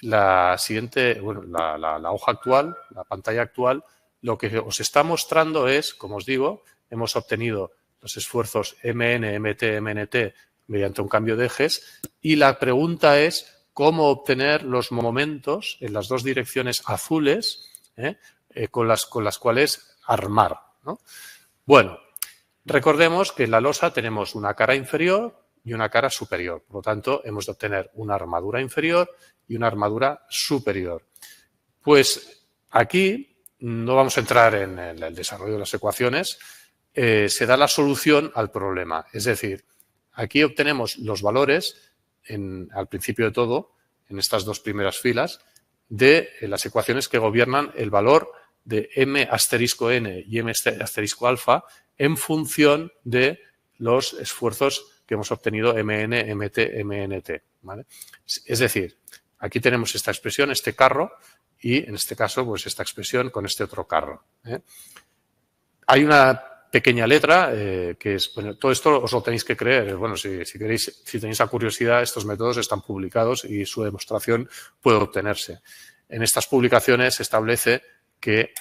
la siguiente, bueno, la hoja actual, la pantalla actual, lo que os está mostrando es, como os digo, hemos obtenido los esfuerzos mn, mt, mnt mediante un cambio de ejes, y la pregunta es cómo obtener los momentos en las dos direcciones azules con las cuales armar, ¿no? Bueno, recordemos que en la losa tenemos una cara inferior y una cara superior. Por lo tanto, hemos de obtener una armadura inferior y una armadura superior. Pues aquí no vamos a entrar en el desarrollo de las ecuaciones. Se da la solución al problema. Es decir, aquí obtenemos los valores al principio de todo, en estas dos primeras filas, de las ecuaciones que gobiernan el valor de m asterisco n y m asterisco alfa en función de los esfuerzos que hemos obtenido mn, mt, mnt, ¿vale? Es decir, aquí tenemos esta expresión, este carro, y en este caso, pues esta expresión con este otro carro. Hay una pequeña letra que es, bueno, todo esto os lo tenéis que creer. Bueno, si queréis, si tenéis la curiosidad, estos métodos están publicados y su demostración puede obtenerse. En estas publicaciones se establece que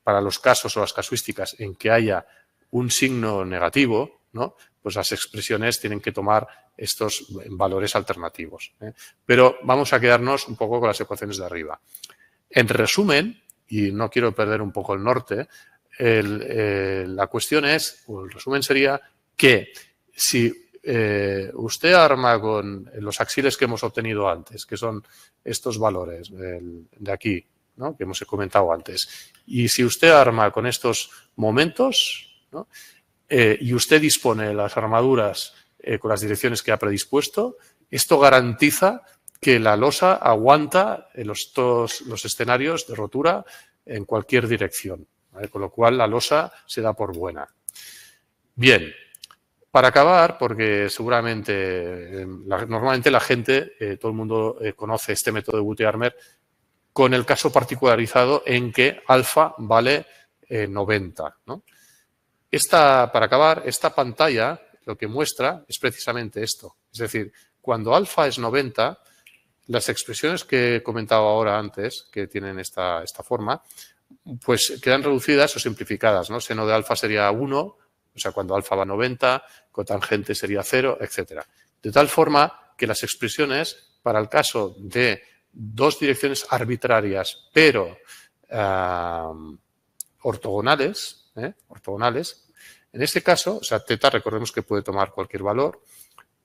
para los casos o las casuísticas en que haya un signo negativo, ¿no? Pues las expresiones tienen que tomar estos valores alternativos. Pero vamos a quedarnos un poco con las ecuaciones de arriba. En resumen, y no quiero perder un poco el norte, la cuestión es, o el resumen sería que si usted arma con los axiles que hemos obtenido antes, que son estos valores de aquí, ¿no? Que hemos comentado antes, y si usted arma con estos momentos, ¿no? Y usted dispone de las armaduras con las direcciones que ha predispuesto, esto garantiza que la losa aguanta todos los escenarios de rotura en cualquier dirección, ¿vale? Con lo cual la losa se da por buena. Bien, para acabar, porque seguramente, normalmente la gente, todo el mundo conoce este método de Buty-Armer con el caso particularizado en que alfa vale 90, ¿no? Para acabar, esta pantalla lo que muestra es precisamente esto. Es decir, cuando alfa es 90, las expresiones que he comentado ahora antes, que tienen esta forma, pues quedan reducidas o simplificadas, ¿no? Seno de alfa sería 1, o sea, cuando alfa va a 90, cotangente sería 0, etc. De tal forma que las expresiones, para el caso de dos direcciones arbitrarias, pero ortogonales, en este caso, o sea, teta, recordemos que puede tomar cualquier valor,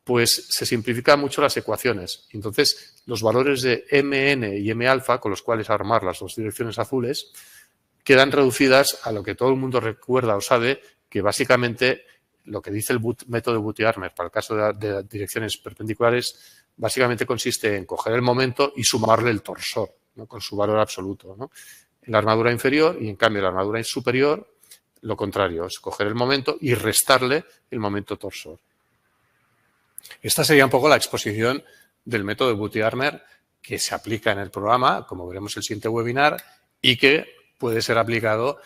pues se simplifican mucho las ecuaciones. Entonces, los valores de mn y m alfa, con los cuales armar las dos direcciones azules, quedan reducidas a lo que todo el mundo recuerda o sabe, que básicamente lo que dice el método de Buty-Armer para el caso de direcciones perpendiculares, básicamente consiste en coger el momento y sumarle el torsor, ¿no? Con su valor absoluto, ¿no? En la armadura inferior, y en cambio en la armadura superior, lo contrario, es coger el momento y restarle el momento torsor. Esta sería un poco la exposición del método de Buty-Armer que se aplica en el programa, como veremos en el siguiente webinar, y que puede ser aplicado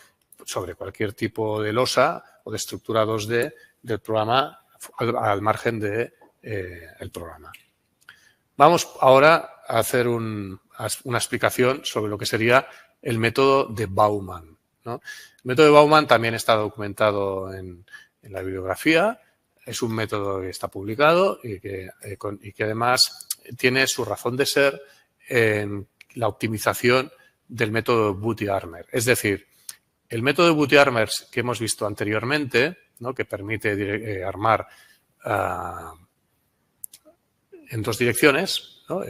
sobre cualquier tipo de losa o de estructura 2D del programa al margen del programa. Vamos ahora a hacer una explicación sobre lo que sería el método de Bauman, ¿no? El método de Bauman también está documentado en la bibliografía. es un método que está publicado y que además tiene su razón de ser en la optimización del método Bootey-Armer. Es decir, el método de Bootey-Armer que hemos visto anteriormente, ¿no?, que permite armar en dos direcciones, ¿no?,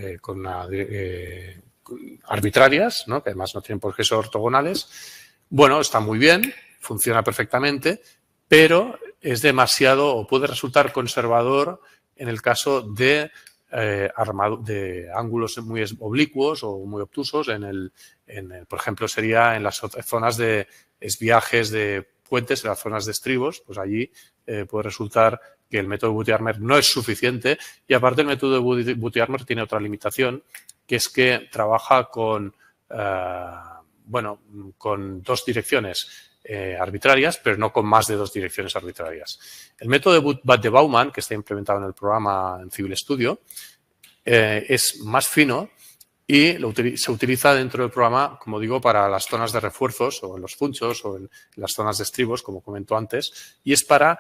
arbitrarias, ¿no?, que además no tienen por qué ser ortogonales. Bueno, está muy bien, funciona perfectamente, pero es demasiado o puede resultar conservador en el caso de ángulos muy oblicuos o muy obtusos. Por ejemplo, sería en las zonas de esviajes de puentes, en las zonas de estribos, pues allí puede resultar que el método de Bootey-Armer no es suficiente, y aparte el método de Bootey-Armer tiene otra limitación, que es que trabaja con dos direcciones arbitrarias, pero no con más de dos direcciones arbitrarias. El método de Bauman, que está implementado en el programa en Civil Studio, es más fino y se utiliza dentro del programa, como digo, para las zonas de refuerzos o en los funchos o en las zonas de estribos, como comentó antes, y es para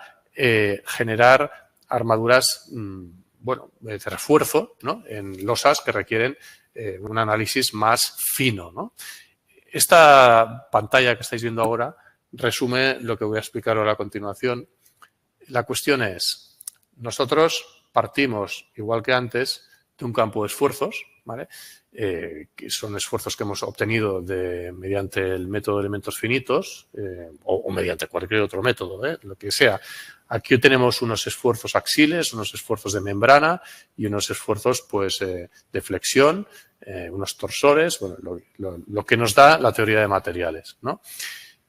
generar armaduras de refuerzo, ¿no?, en losas que requieren un análisis más fino, ¿no? Esta pantalla que estáis viendo ahora resume lo que voy a explicar ahora a continuación. La cuestión es, nosotros partimos, igual que antes, de un campo de esfuerzos, ¿vale?, que son esfuerzos que hemos obtenido mediante el método de elementos finitos o mediante cualquier otro método, lo que sea. Aquí tenemos unos esfuerzos axiles, unos esfuerzos de membrana y unos esfuerzos, pues, de flexión, unos torsores, bueno, lo que nos da la teoría de materiales, ¿no?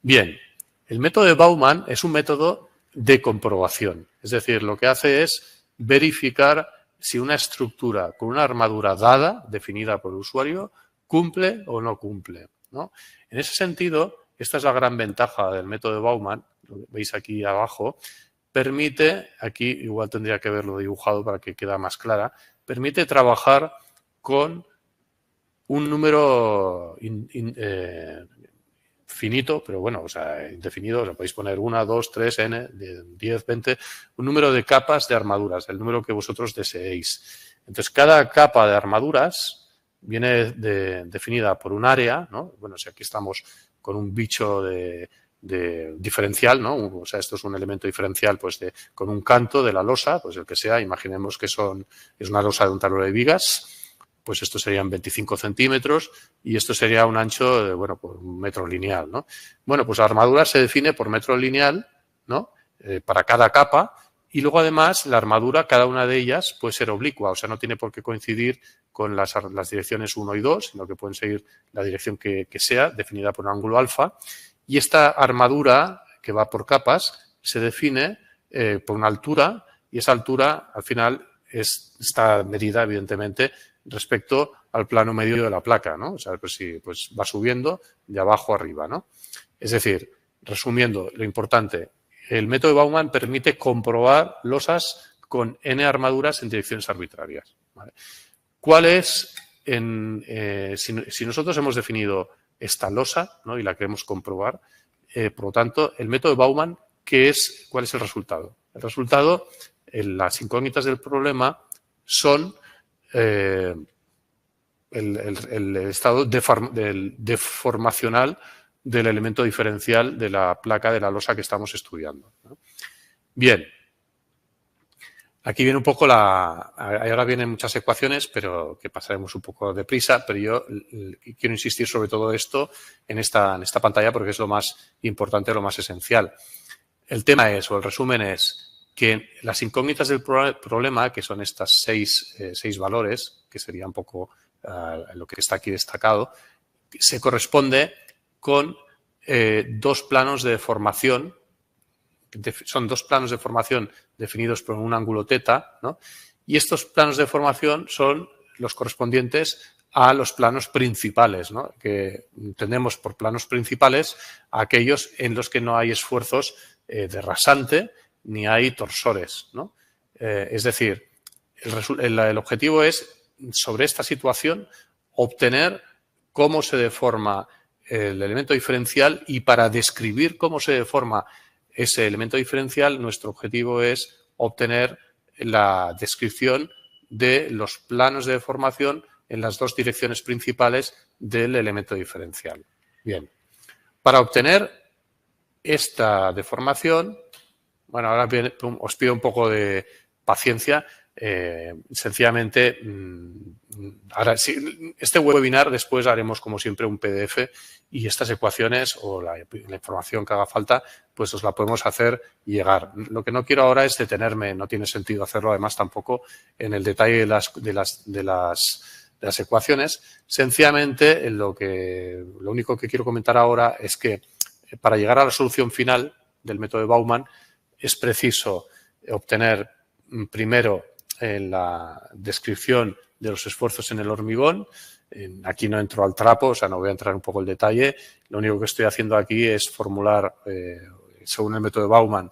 Bien, el método de Bauman es un método de comprobación. Es decir, lo que hace es verificar si una estructura con una armadura dada, definida por el usuario, cumple o no cumple, ¿no? En ese sentido, esta es la gran ventaja del método de Bauman, lo veis aquí abajo, permite, aquí igual tendría que haberlo dibujado para que quede más clara, permite trabajar con un número finito, pero bueno, o sea, indefinido, lo podéis poner 1, 2, 3, n, 10, 20, un número de capas de armaduras, el número que vosotros deseéis. Entonces, cada capa de armaduras viene definida por un área, ¿no? Bueno, si aquí estamos con un bicho de diferencial, ¿no? O sea, esto es un elemento diferencial, pues, con un canto de la losa, pues el que sea, imaginemos que es una losa de un tablero de vigas, pues esto serían 25 centímetros y esto sería un ancho de, por un metro lineal, ¿no? Bueno, pues la armadura se define por metro lineal, ¿no? Para cada capa, y luego además la armadura, cada una de ellas puede ser oblicua, o sea, no tiene por qué coincidir con las direcciones 1 y 2, sino que pueden seguir la dirección que sea, definida por un ángulo alfa, y esta armadura que va por capas se define por una altura, y esa altura al final está medida evidentemente respecto al plano medio de la placa, ¿no? O sea, pues va subiendo de abajo a arriba, ¿no? Es decir, resumiendo, lo importante, el método de Bauman permite comprobar losas con n armaduras en direcciones arbitrarias, ¿vale? ¿Cuál es, si nosotros hemos definido esta losa, ¿no?, y la queremos comprobar, por lo tanto, el método de Bauman, ¿cuál es el resultado? El resultado, las incógnitas del problema son el estado deformacional del elemento diferencial de la placa de la losa que estamos estudiando, ¿no? Bien, aquí viene un poco ahora vienen muchas ecuaciones, pero que pasaremos un poco deprisa, pero yo quiero insistir sobre todo esto en esta pantalla porque es lo más importante, lo más esencial. El tema es, o el resumen es, que las incógnitas del problema, que son estas seis valores, que sería un poco lo que está aquí destacado, se corresponde con dos planos de deformación, son dos planos de formación definidos por un ángulo θ, ¿no? Y estos planos de formación son los correspondientes a los planos principales, ¿no? Que entendemos por planos principales a aquellos en los que no hay esfuerzos de rasante ni hay torsores, ¿no? Es decir, el objetivo es, sobre esta situación, obtener cómo se deforma el elemento diferencial, y para describir cómo se deforma ese elemento diferencial, nuestro objetivo es obtener la descripción de los planos de deformación en las dos direcciones principales del elemento diferencial. Bien, para obtener esta deformación, bueno, ahora os pido un poco de paciencia. Sencillamente, ahora sí, este webinar después haremos como siempre un PDF y estas ecuaciones o la información que haga falta, pues os la podemos hacer llegar. Lo que no quiero ahora es detenerme, no tiene sentido hacerlo además tampoco en el detalle de las ecuaciones. Sencillamente, lo único que quiero comentar ahora es que para llegar a la solución final del método de Bauman es preciso obtener primero la descripción de los esfuerzos en el hormigón. Aquí no entro al trapo, o sea, no voy a entrar un poco en detalle. Lo único que estoy haciendo aquí es formular, según el método de Bauman,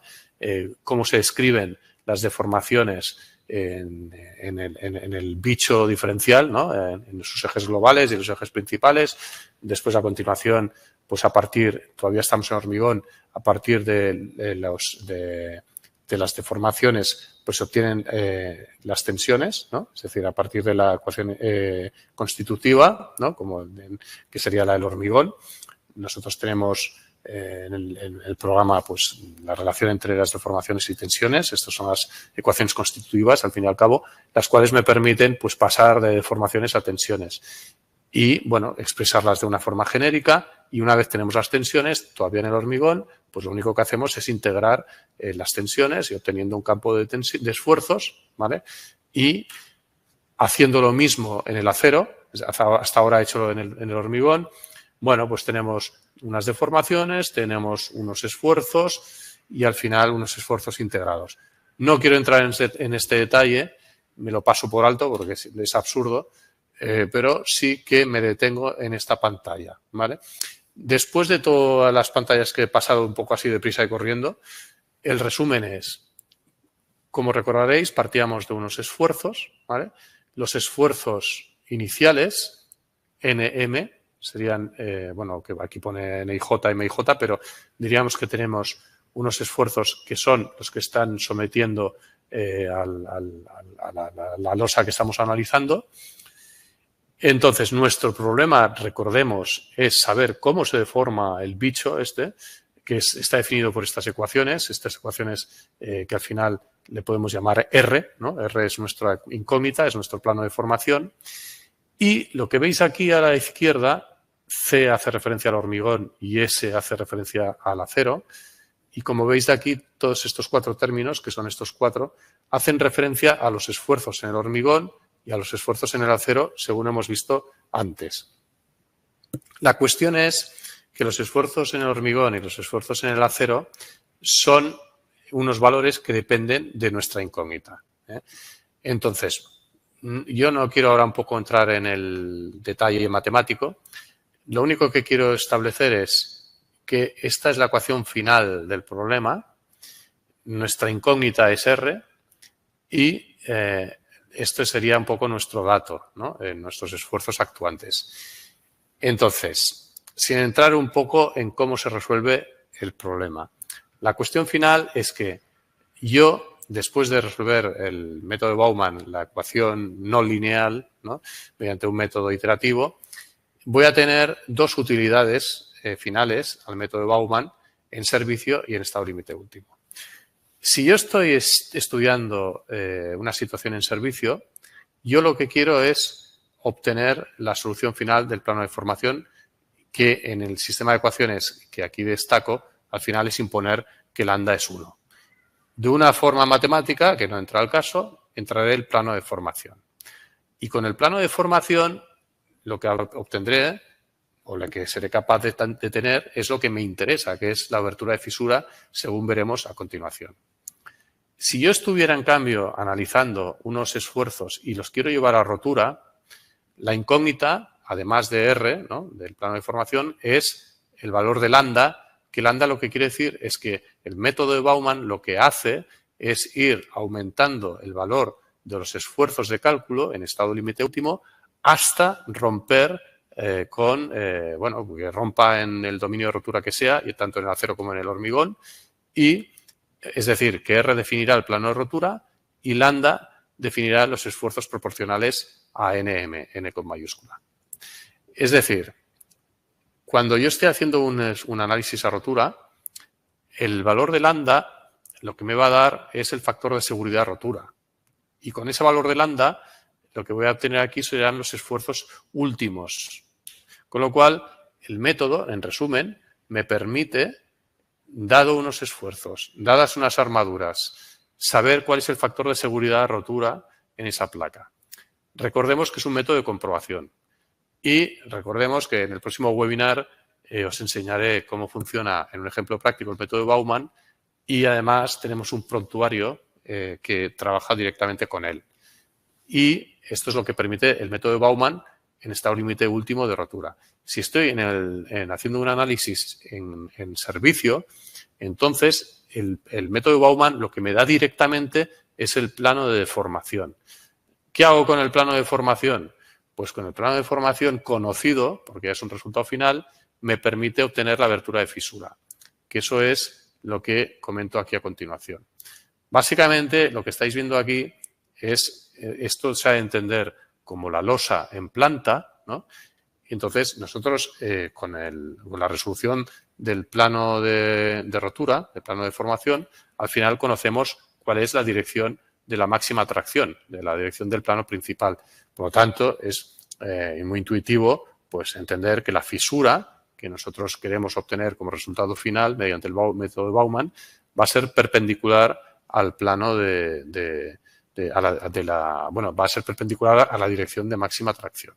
cómo se escriben las deformaciones en el bicho diferencial, ¿no? En sus ejes globales y los ejes principales. Después, a continuación, pues todavía estamos en hormigón, a partir de las deformaciones, pues se obtienen las tensiones, ¿no? Es decir, a partir de la ecuación constitutiva, ¿no? Que sería la del hormigón. Nosotros tenemos en el programa pues la relación entre las deformaciones y tensiones. Estas son las ecuaciones constitutivas, al fin y al cabo, las cuales me permiten pues pasar de deformaciones a tensiones y, bueno, expresarlas de una forma genérica. Y una vez tenemos las tensiones, todavía en el hormigón, pues lo único que hacemos es integrar las tensiones y obteniendo un campo de esfuerzos, ¿vale? Y haciendo lo mismo en el acero, hasta ahora he hecho en el hormigón, bueno, pues tenemos unas deformaciones, tenemos unos esfuerzos y al final unos esfuerzos integrados. No quiero entrar en este detalle, me lo paso por alto porque es absurdo, pero sí que me detengo en esta pantalla, ¿vale? Después de todas las pantallas que he pasado un poco así deprisa y corriendo, el resumen es, como recordaréis, partíamos de unos esfuerzos, ¿vale? Los esfuerzos iniciales, NM, serían, bueno, que aquí pone NIJ, MIJ, pero diríamos que tenemos unos esfuerzos que son los que están sometiendo a la losa que estamos analizando. Entonces, nuestro problema, recordemos, es saber cómo se deforma el bicho que está definido por estas ecuaciones que al final le podemos llamar R, ¿no? R es nuestra incógnita, es nuestro plano de formación. Y lo que veis aquí a la izquierda, C hace referencia al hormigón y S hace referencia al acero. Y como veis de aquí, todos estos cuatro términos, que son estos cuatro, hacen referencia a los esfuerzos en el hormigón y a los esfuerzos en el acero, según hemos visto antes. La cuestión es que los esfuerzos en el hormigón y los esfuerzos en el acero son unos valores que dependen de nuestra incógnita, ¿eh? Entonces, yo no quiero ahora un poco entrar en el detalle matemático. Lo único que quiero establecer es que esta es la ecuación final del problema. Nuestra incógnita es R y esto sería un poco nuestro dato, ¿no? Nuestros esfuerzos actuantes. Entonces, sin entrar un poco en cómo se resuelve el problema. La cuestión final es que yo, después de resolver el método de Bauman, la ecuación no lineal, ¿no? Mediante un método iterativo, voy a tener dos utilidades finales al método de Bauman en servicio y en estado límite último. Si yo estoy estudiando una situación en servicio, yo lo que quiero es obtener la solución final del plano de formación, que en el sistema de ecuaciones que aquí destaco, al final es imponer que lambda es 1. De una forma matemática, que no entra al caso, entraré el plano de formación. Y con el plano de formación, lo que obtendré, o lo que seré capaz de tener, es lo que me interesa, que es la abertura de fisura, según veremos a continuación. Si yo estuviera, en cambio, analizando unos esfuerzos y los quiero llevar a rotura, la incógnita, además de R, ¿no? Del plano de formación, es el valor de lambda, que lambda lo que quiere decir es que el método de Bauman lo que hace es ir aumentando el valor de los esfuerzos de cálculo en estado límite último hasta romper bueno, que rompa en el dominio de rotura que sea, y tanto en el acero como en el hormigón, y Es decir, que R definirá el plano de rotura y lambda definirá los esfuerzos proporcionales a NM, N con mayúscula. Es decir, cuando yo esté haciendo un análisis a rotura, el valor de lambda lo que me va a dar es el factor de seguridad rotura. Y con ese valor de lambda, lo que voy a obtener aquí serán los esfuerzos últimos. Con lo cual, el método, en resumen, me permite, dado unos esfuerzos, dadas unas armaduras, saber cuál es el factor de seguridad de rotura en esa placa. Recordemos que es un método de comprobación. Y recordemos que en el próximo webinar os enseñaré cómo funciona en un ejemplo práctico el método de Bauman y además tenemos un prontuario que trabaja directamente con él. Y esto es lo que permite el método de Bauman en estado límite último de rotura. Si estoy haciendo un análisis en servicio, entonces el método de Bauman lo que me da directamente es el plano de deformación. ¿Qué hago con el plano de deformación? Pues con el plano de deformación conocido, porque ya es un resultado final, me permite obtener la abertura de fisura, que eso es lo que comento aquí a continuación. Básicamente, lo que estáis viendo aquí es, esto se ha de entender como la losa en planta, ¿no? Y entonces, nosotros con la resolución del plano de rotura, del plano de deformación, al final conocemos cuál es la dirección de la máxima tracción, de la dirección del plano principal. Por lo tanto, es muy intuitivo pues entender que la fisura que nosotros queremos obtener como resultado final mediante el método de Bauman va a ser perpendicular al plano va a ser perpendicular a la dirección de máxima tracción.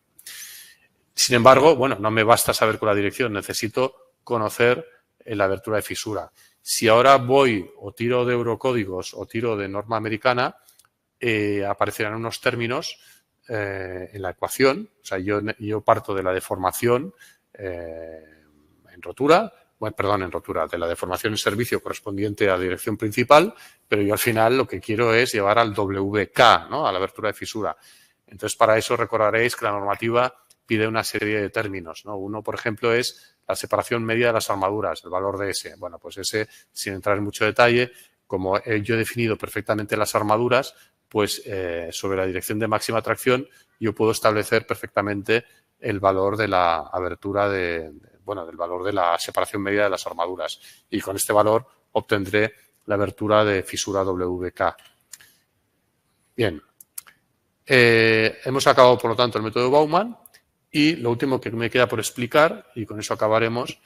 Sin embargo, bueno, no me basta saber con la dirección, necesito conocer la abertura de fisura. Si ahora voy o tiro de eurocódigos o tiro de norma americana, aparecerán unos términos en la ecuación. O sea, yo parto de la deformación en rotura, de la deformación en servicio correspondiente a la dirección principal, pero yo al final lo que quiero es llevar al WK, ¿no? A la abertura de fisura. Entonces, para eso recordaréis que la normativa pide una serie de términos, ¿no? Uno, por ejemplo, es la separación media de las armaduras, el valor de S. Bueno, pues ese, sin entrar en mucho detalle, como yo he definido perfectamente las armaduras, pues sobre la dirección de máxima tracción yo puedo establecer perfectamente el valor de la abertura del valor de la separación media de las armaduras. Y con este valor obtendré la abertura de fisura WK. Bien. Hemos acabado, por lo tanto, el método de Bauman y lo último que me queda por explicar, y con eso acabaremos,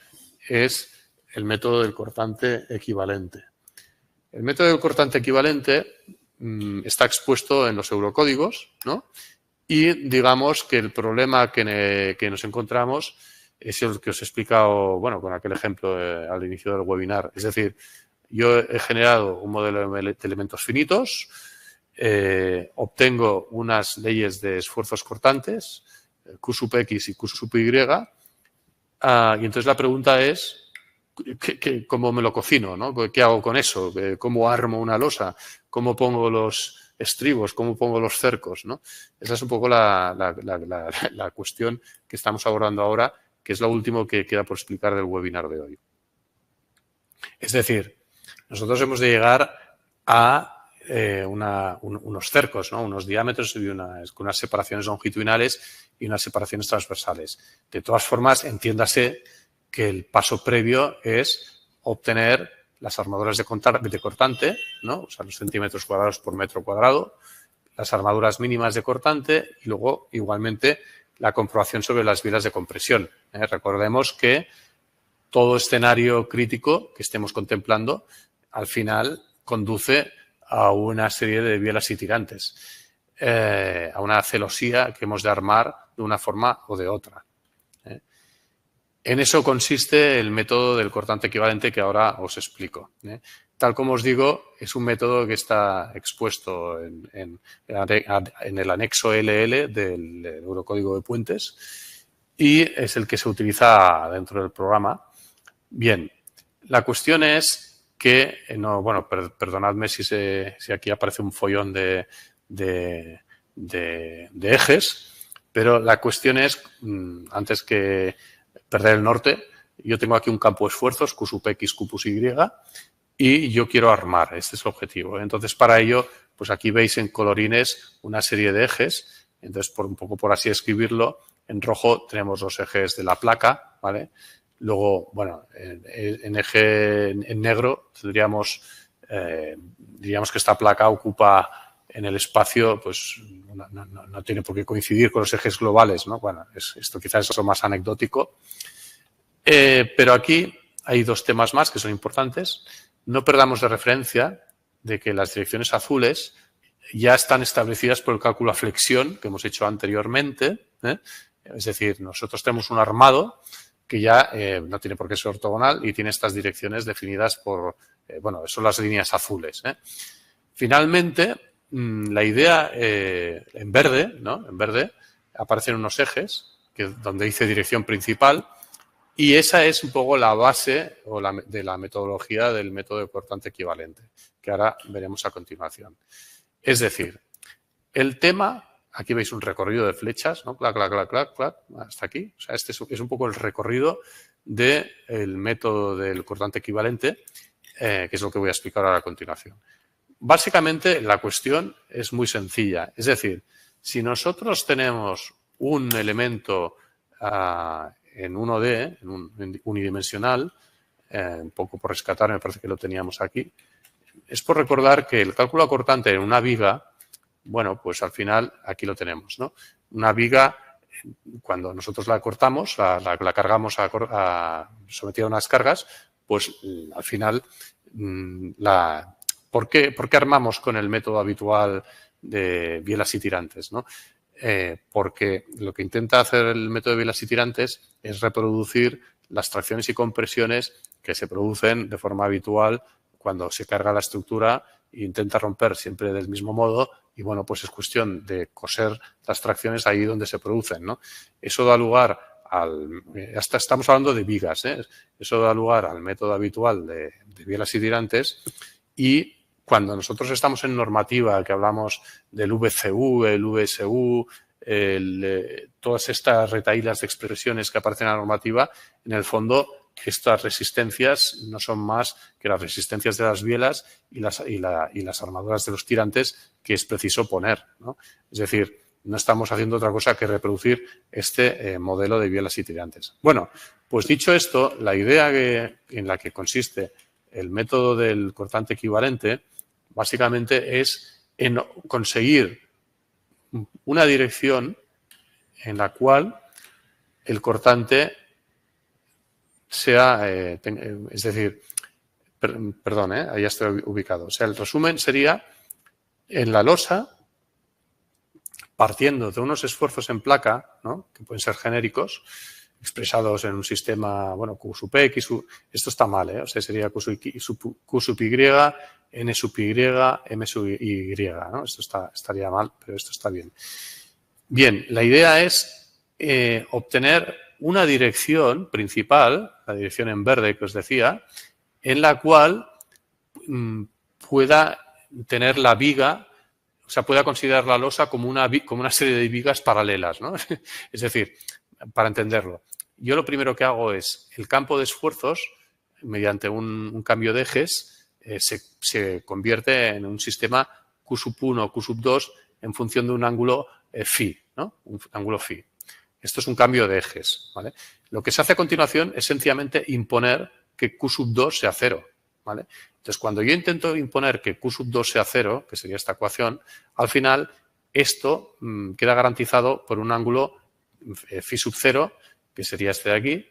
es el método del cortante equivalente. El método del cortante equivalente está expuesto en los eurocódigos, ¿no? Y digamos que el problema que nos encontramos es el que os he explicado, bueno, con aquel ejemplo al inicio del webinar. Es decir, yo he generado un modelo de elementos finitos, obtengo unas leyes de esfuerzos cortantes, Q sub X y Q sub Y, y entonces la pregunta es, ¿cómo me lo cocino, ¿no? ¿Qué hago con eso? ¿Cómo armo una losa? ¿Cómo pongo los estribos? ¿Cómo pongo los cercos, ¿no? Esa es un poco la cuestión que estamos abordando ahora, que es lo último que queda por explicar del webinar de hoy. Es decir, nosotros hemos de llegar a unos cercos, ¿no? Unos diámetros y con unas separaciones longitudinales y unas separaciones transversales. De todas formas, entiéndase que el paso previo es obtener las armaduras de cortante, ¿no? O sea, los centímetros cuadrados por metro cuadrado, las armaduras mínimas de cortante y luego, igualmente, la comprobación sobre las vidas de compresión. Recordemos que todo escenario crítico que estemos contemplando, al final, conduce a una serie de bielas y tirantes, a una celosía que hemos de armar de una forma o de otra. En eso consiste el método del cortante equivalente que ahora os explico. Tal como os digo, es un método que está expuesto en el anexo LL del Eurocódigo de Puentes y es el que se utiliza dentro del programa. Bien, la cuestión es que, perdonadme si aquí aparece un follón de ejes, pero la cuestión es, antes que perder el norte, yo tengo aquí un campo de esfuerzos, Q sub X, Q sub Y, y yo quiero armar, este es el objetivo. Entonces, para ello, pues aquí veis en colorines una serie de ejes. Entonces, un poco por así escribirlo, en rojo tenemos los ejes de la placa, ¿vale? Luego, bueno, en negro tendríamos, diríamos que esta placa ocupa en el espacio, pues no tiene por qué coincidir con los ejes globales, ¿no? Bueno, esto quizás es lo más anecdótico. Pero aquí hay dos temas más que son importantes. No perdamos de referencia de que las direcciones azules ya están establecidas por el cálculo a flexión que hemos hecho anteriormente, ¿eh? Es decir, nosotros tenemos un armado que ya no tiene por qué ser ortogonal y tiene estas direcciones definidas por, bueno, son las líneas azules, ¿eh? Finalmente, la idea en verde, ¿no? En verde aparecen unos ejes donde dice dirección principal y esa es un poco la base de la metodología del método de cortante equivalente, que ahora veremos a continuación. Es decir, el tema, aquí veis un recorrido de flechas, ¿no? Clac, clac, clac, clac, clac, hasta aquí. O sea, este es un poco el recorrido del método del cortante equivalente, que es lo que voy a explicar ahora a continuación. Básicamente, la cuestión es muy sencilla. Es decir, si nosotros tenemos un elemento en 1D, en un unidimensional, un poco por rescatar, me parece que lo teníamos aquí, es por recordar que el cálculo acortante en una viga, bueno, pues al final aquí lo tenemos, ¿no? Una viga, cuando nosotros la cortamos, la cargamos sometida a unas cargas, pues al final, ¿por qué armamos con el método habitual de bielas y tirantes, ¿no? Porque lo que intenta hacer el método de bielas y tirantes es reproducir las tracciones y compresiones que se producen de forma habitual cuando se carga la estructura e intenta romper siempre del mismo modo y, bueno, pues es cuestión de coser las tracciones ahí donde se producen, ¿no? Eso da lugar hasta estamos hablando de vigas, ¿eh? Eso da lugar al método habitual de bielas y tirantes y cuando nosotros estamos en normativa, que hablamos del VCU, el VSU, todas estas retahílas de expresiones que aparecen en la normativa, en el fondo estas resistencias no son más que las resistencias de las bielas y las armaduras de los tirantes que es preciso poner, ¿no? Es decir, no estamos haciendo otra cosa que reproducir este modelo de bielas y tirantes. Bueno, pues dicho esto, la idea en la que consiste el método del cortante equivalente básicamente es en conseguir una dirección en la cual el cortante sea, es decir, perdón, ahí ya estoy ubicado. O sea, el resumen sería en la losa, partiendo de unos esfuerzos en placa, ¿no? Que pueden ser genéricos, expresados en un sistema, bueno, Q sub X, esto está mal, ¿eh? O sea, sería Q sub Y, N sub Y, M sub Y, ¿no? Esto estaría mal, pero esto está bien. Bien, la idea es obtener una dirección principal, la dirección en verde que os decía, en la cual pueda tener la viga, o sea, pueda considerar la losa como una serie de vigas paralelas, ¿no? Es decir, para entenderlo, yo lo primero que hago es el campo de esfuerzos, mediante un cambio de ejes, se convierte en un sistema Q sub 1 o Q sub 2 en función de un ángulo phi, ¿no? Un ángulo phi. Esto es un cambio de ejes, ¿vale? Lo que se hace a continuación es sencillamente imponer que Q sub 2 sea 0, ¿vale? Entonces, cuando yo intento imponer que Q sub 2 sea 0, que sería esta ecuación, al final esto queda garantizado por un ángulo phi sub 0, que sería este de aquí,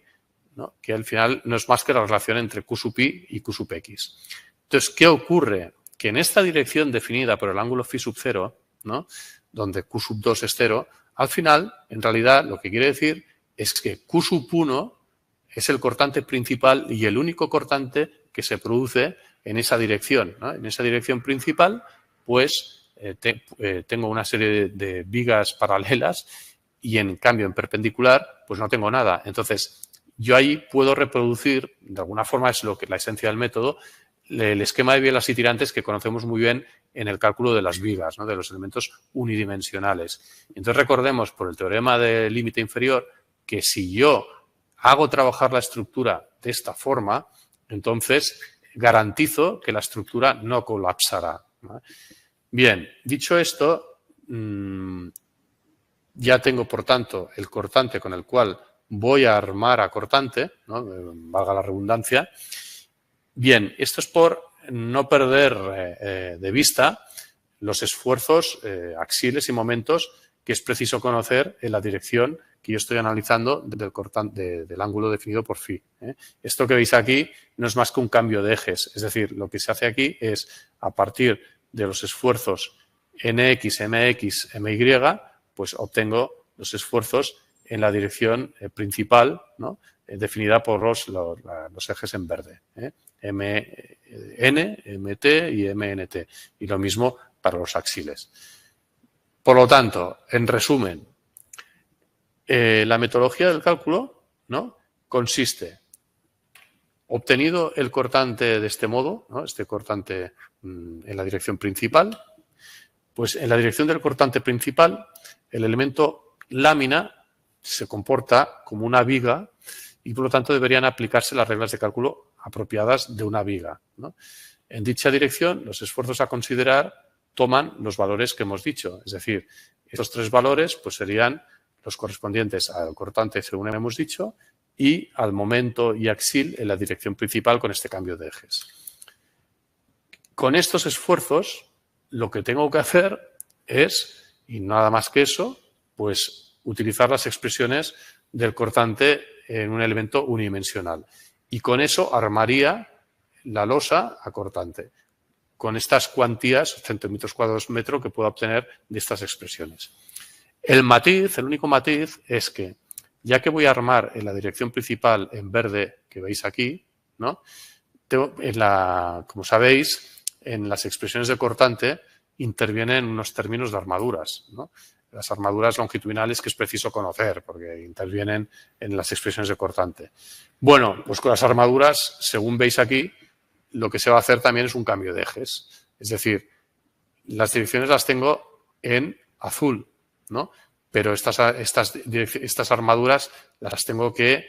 ¿no? Que al final no es más que la relación entre Q sub i y Q sub x. Entonces, ¿qué ocurre? Que en esta dirección definida por el ángulo phi sub 0, ¿no? Donde Q sub 2 es 0, al final, en realidad, lo que quiere decir es que Q sub 1 es el cortante principal y el único cortante que se produce en esa dirección, ¿no? En esa dirección principal, pues tengo una serie de vigas paralelas y en cambio en perpendicular, pues no tengo nada. Entonces, yo ahí puedo reproducir, de alguna forma es la esencia del método, el esquema de bielas y tirantes que conocemos muy bien en el cálculo de las vigas, ¿no? De los elementos unidimensionales. Entonces, recordemos por el teorema del límite inferior que si yo hago trabajar la estructura de esta forma, entonces garantizo que la estructura no colapsará, ¿vale? Bien, dicho esto, ya tengo, por tanto, el cortante con el cual voy a armar a cortante, ¿no? Valga la redundancia. Bien, esto es por no perder de vista los esfuerzos axiales y momentos que es preciso conocer en la dirección que yo estoy analizando del cortante, del ángulo definido por phi. Esto que veis aquí no es más que un cambio de ejes, es decir, lo que se hace aquí es, a partir de los esfuerzos nx, mx, my, pues obtengo los esfuerzos en la dirección principal, ¿no? Definida por los ejes en verde, mn, mt y mnt, y lo mismo para los axiles. Por lo tanto, en resumen, la metodología del cálculo, ¿no? Consiste, obtenido el cortante de este modo, ¿no? Este cortante en la dirección principal, pues en la dirección del cortante principal el elemento lámina se comporta como una viga y por lo tanto deberían aplicarse las reglas de cálculo apropiadas de una viga, ¿no? En dicha dirección, los esfuerzos a considerar toman los valores que hemos dicho, es decir, estos tres valores pues serían los correspondientes al cortante según hemos dicho y al momento y axil en la dirección principal con este cambio de ejes. Con estos esfuerzos lo que tengo que hacer es, y nada más que eso, pues utilizar las expresiones del cortante en un elemento unidimensional. Y con eso armaría la losa a cortante, con estas cuantías, centímetros cuadrados metro, que puedo obtener de estas expresiones. El matiz, el único matiz, es que, ya que voy a armar en la dirección principal en verde que veis aquí, ¿no? Como sabéis, en las expresiones de cortante intervienen unos términos de armaduras, ¿no? Las armaduras longitudinales que es preciso conocer porque intervienen en las expresiones de cortante. Bueno, pues con las armaduras, según veis aquí, lo que se va a hacer también es un cambio de ejes. Es decir, las direcciones las tengo en azul, ¿no? Pero estas armaduras las tengo que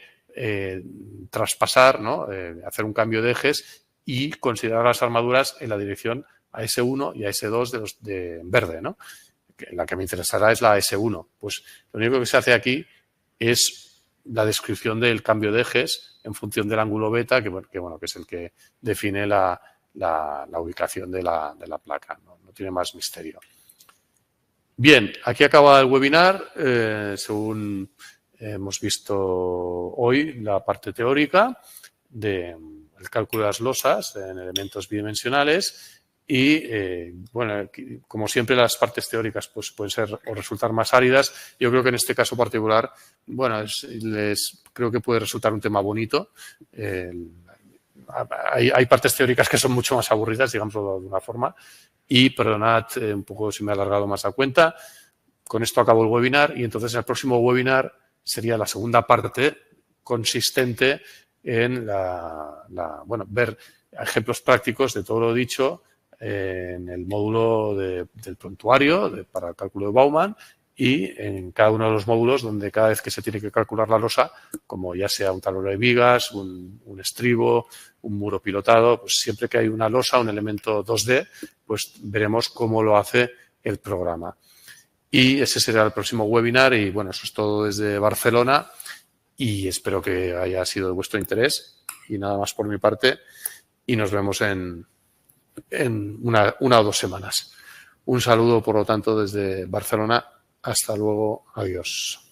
traspasar, ¿no? Hacer un cambio de ejes y considerar las armaduras en la dirección AS1 y AS2 de verde, ¿no? La que me interesará es la AS1. Pues lo único que se hace aquí es la descripción del cambio de ejes en función del ángulo beta, que es el que define la ubicación de la placa. No tiene más misterio. Bien, aquí acaba el webinar. Según hemos visto hoy, la parte teórica del cálculo de las losas en elementos bidimensionales. Y, bueno, como siempre, las partes teóricas pues pueden ser o resultar más áridas. Yo creo que en este caso particular, bueno, creo que puede resultar un tema bonito. Hay partes teóricas que son mucho más aburridas, digámoslo de una forma. Y perdonad un poco si me he alargado más a cuenta. Con esto acabo el webinar y entonces el próximo webinar sería la segunda parte consistente en ver ejemplos prácticos de todo lo dicho en el módulo del prontuario para el cálculo de Bauman y en cada uno de los módulos donde cada vez que se tiene que calcular la losa, como ya sea un tablero de vigas, un estribo, un muro pilotado, pues siempre que hay una losa, un elemento 2D, pues veremos cómo lo hace el programa. Y ese será el próximo webinar y bueno, eso es todo desde Barcelona y espero que haya sido de vuestro interés y nada más por mi parte y nos vemos en una o 2 semanas. Un saludo, por lo tanto, desde Barcelona. Hasta luego. Adiós.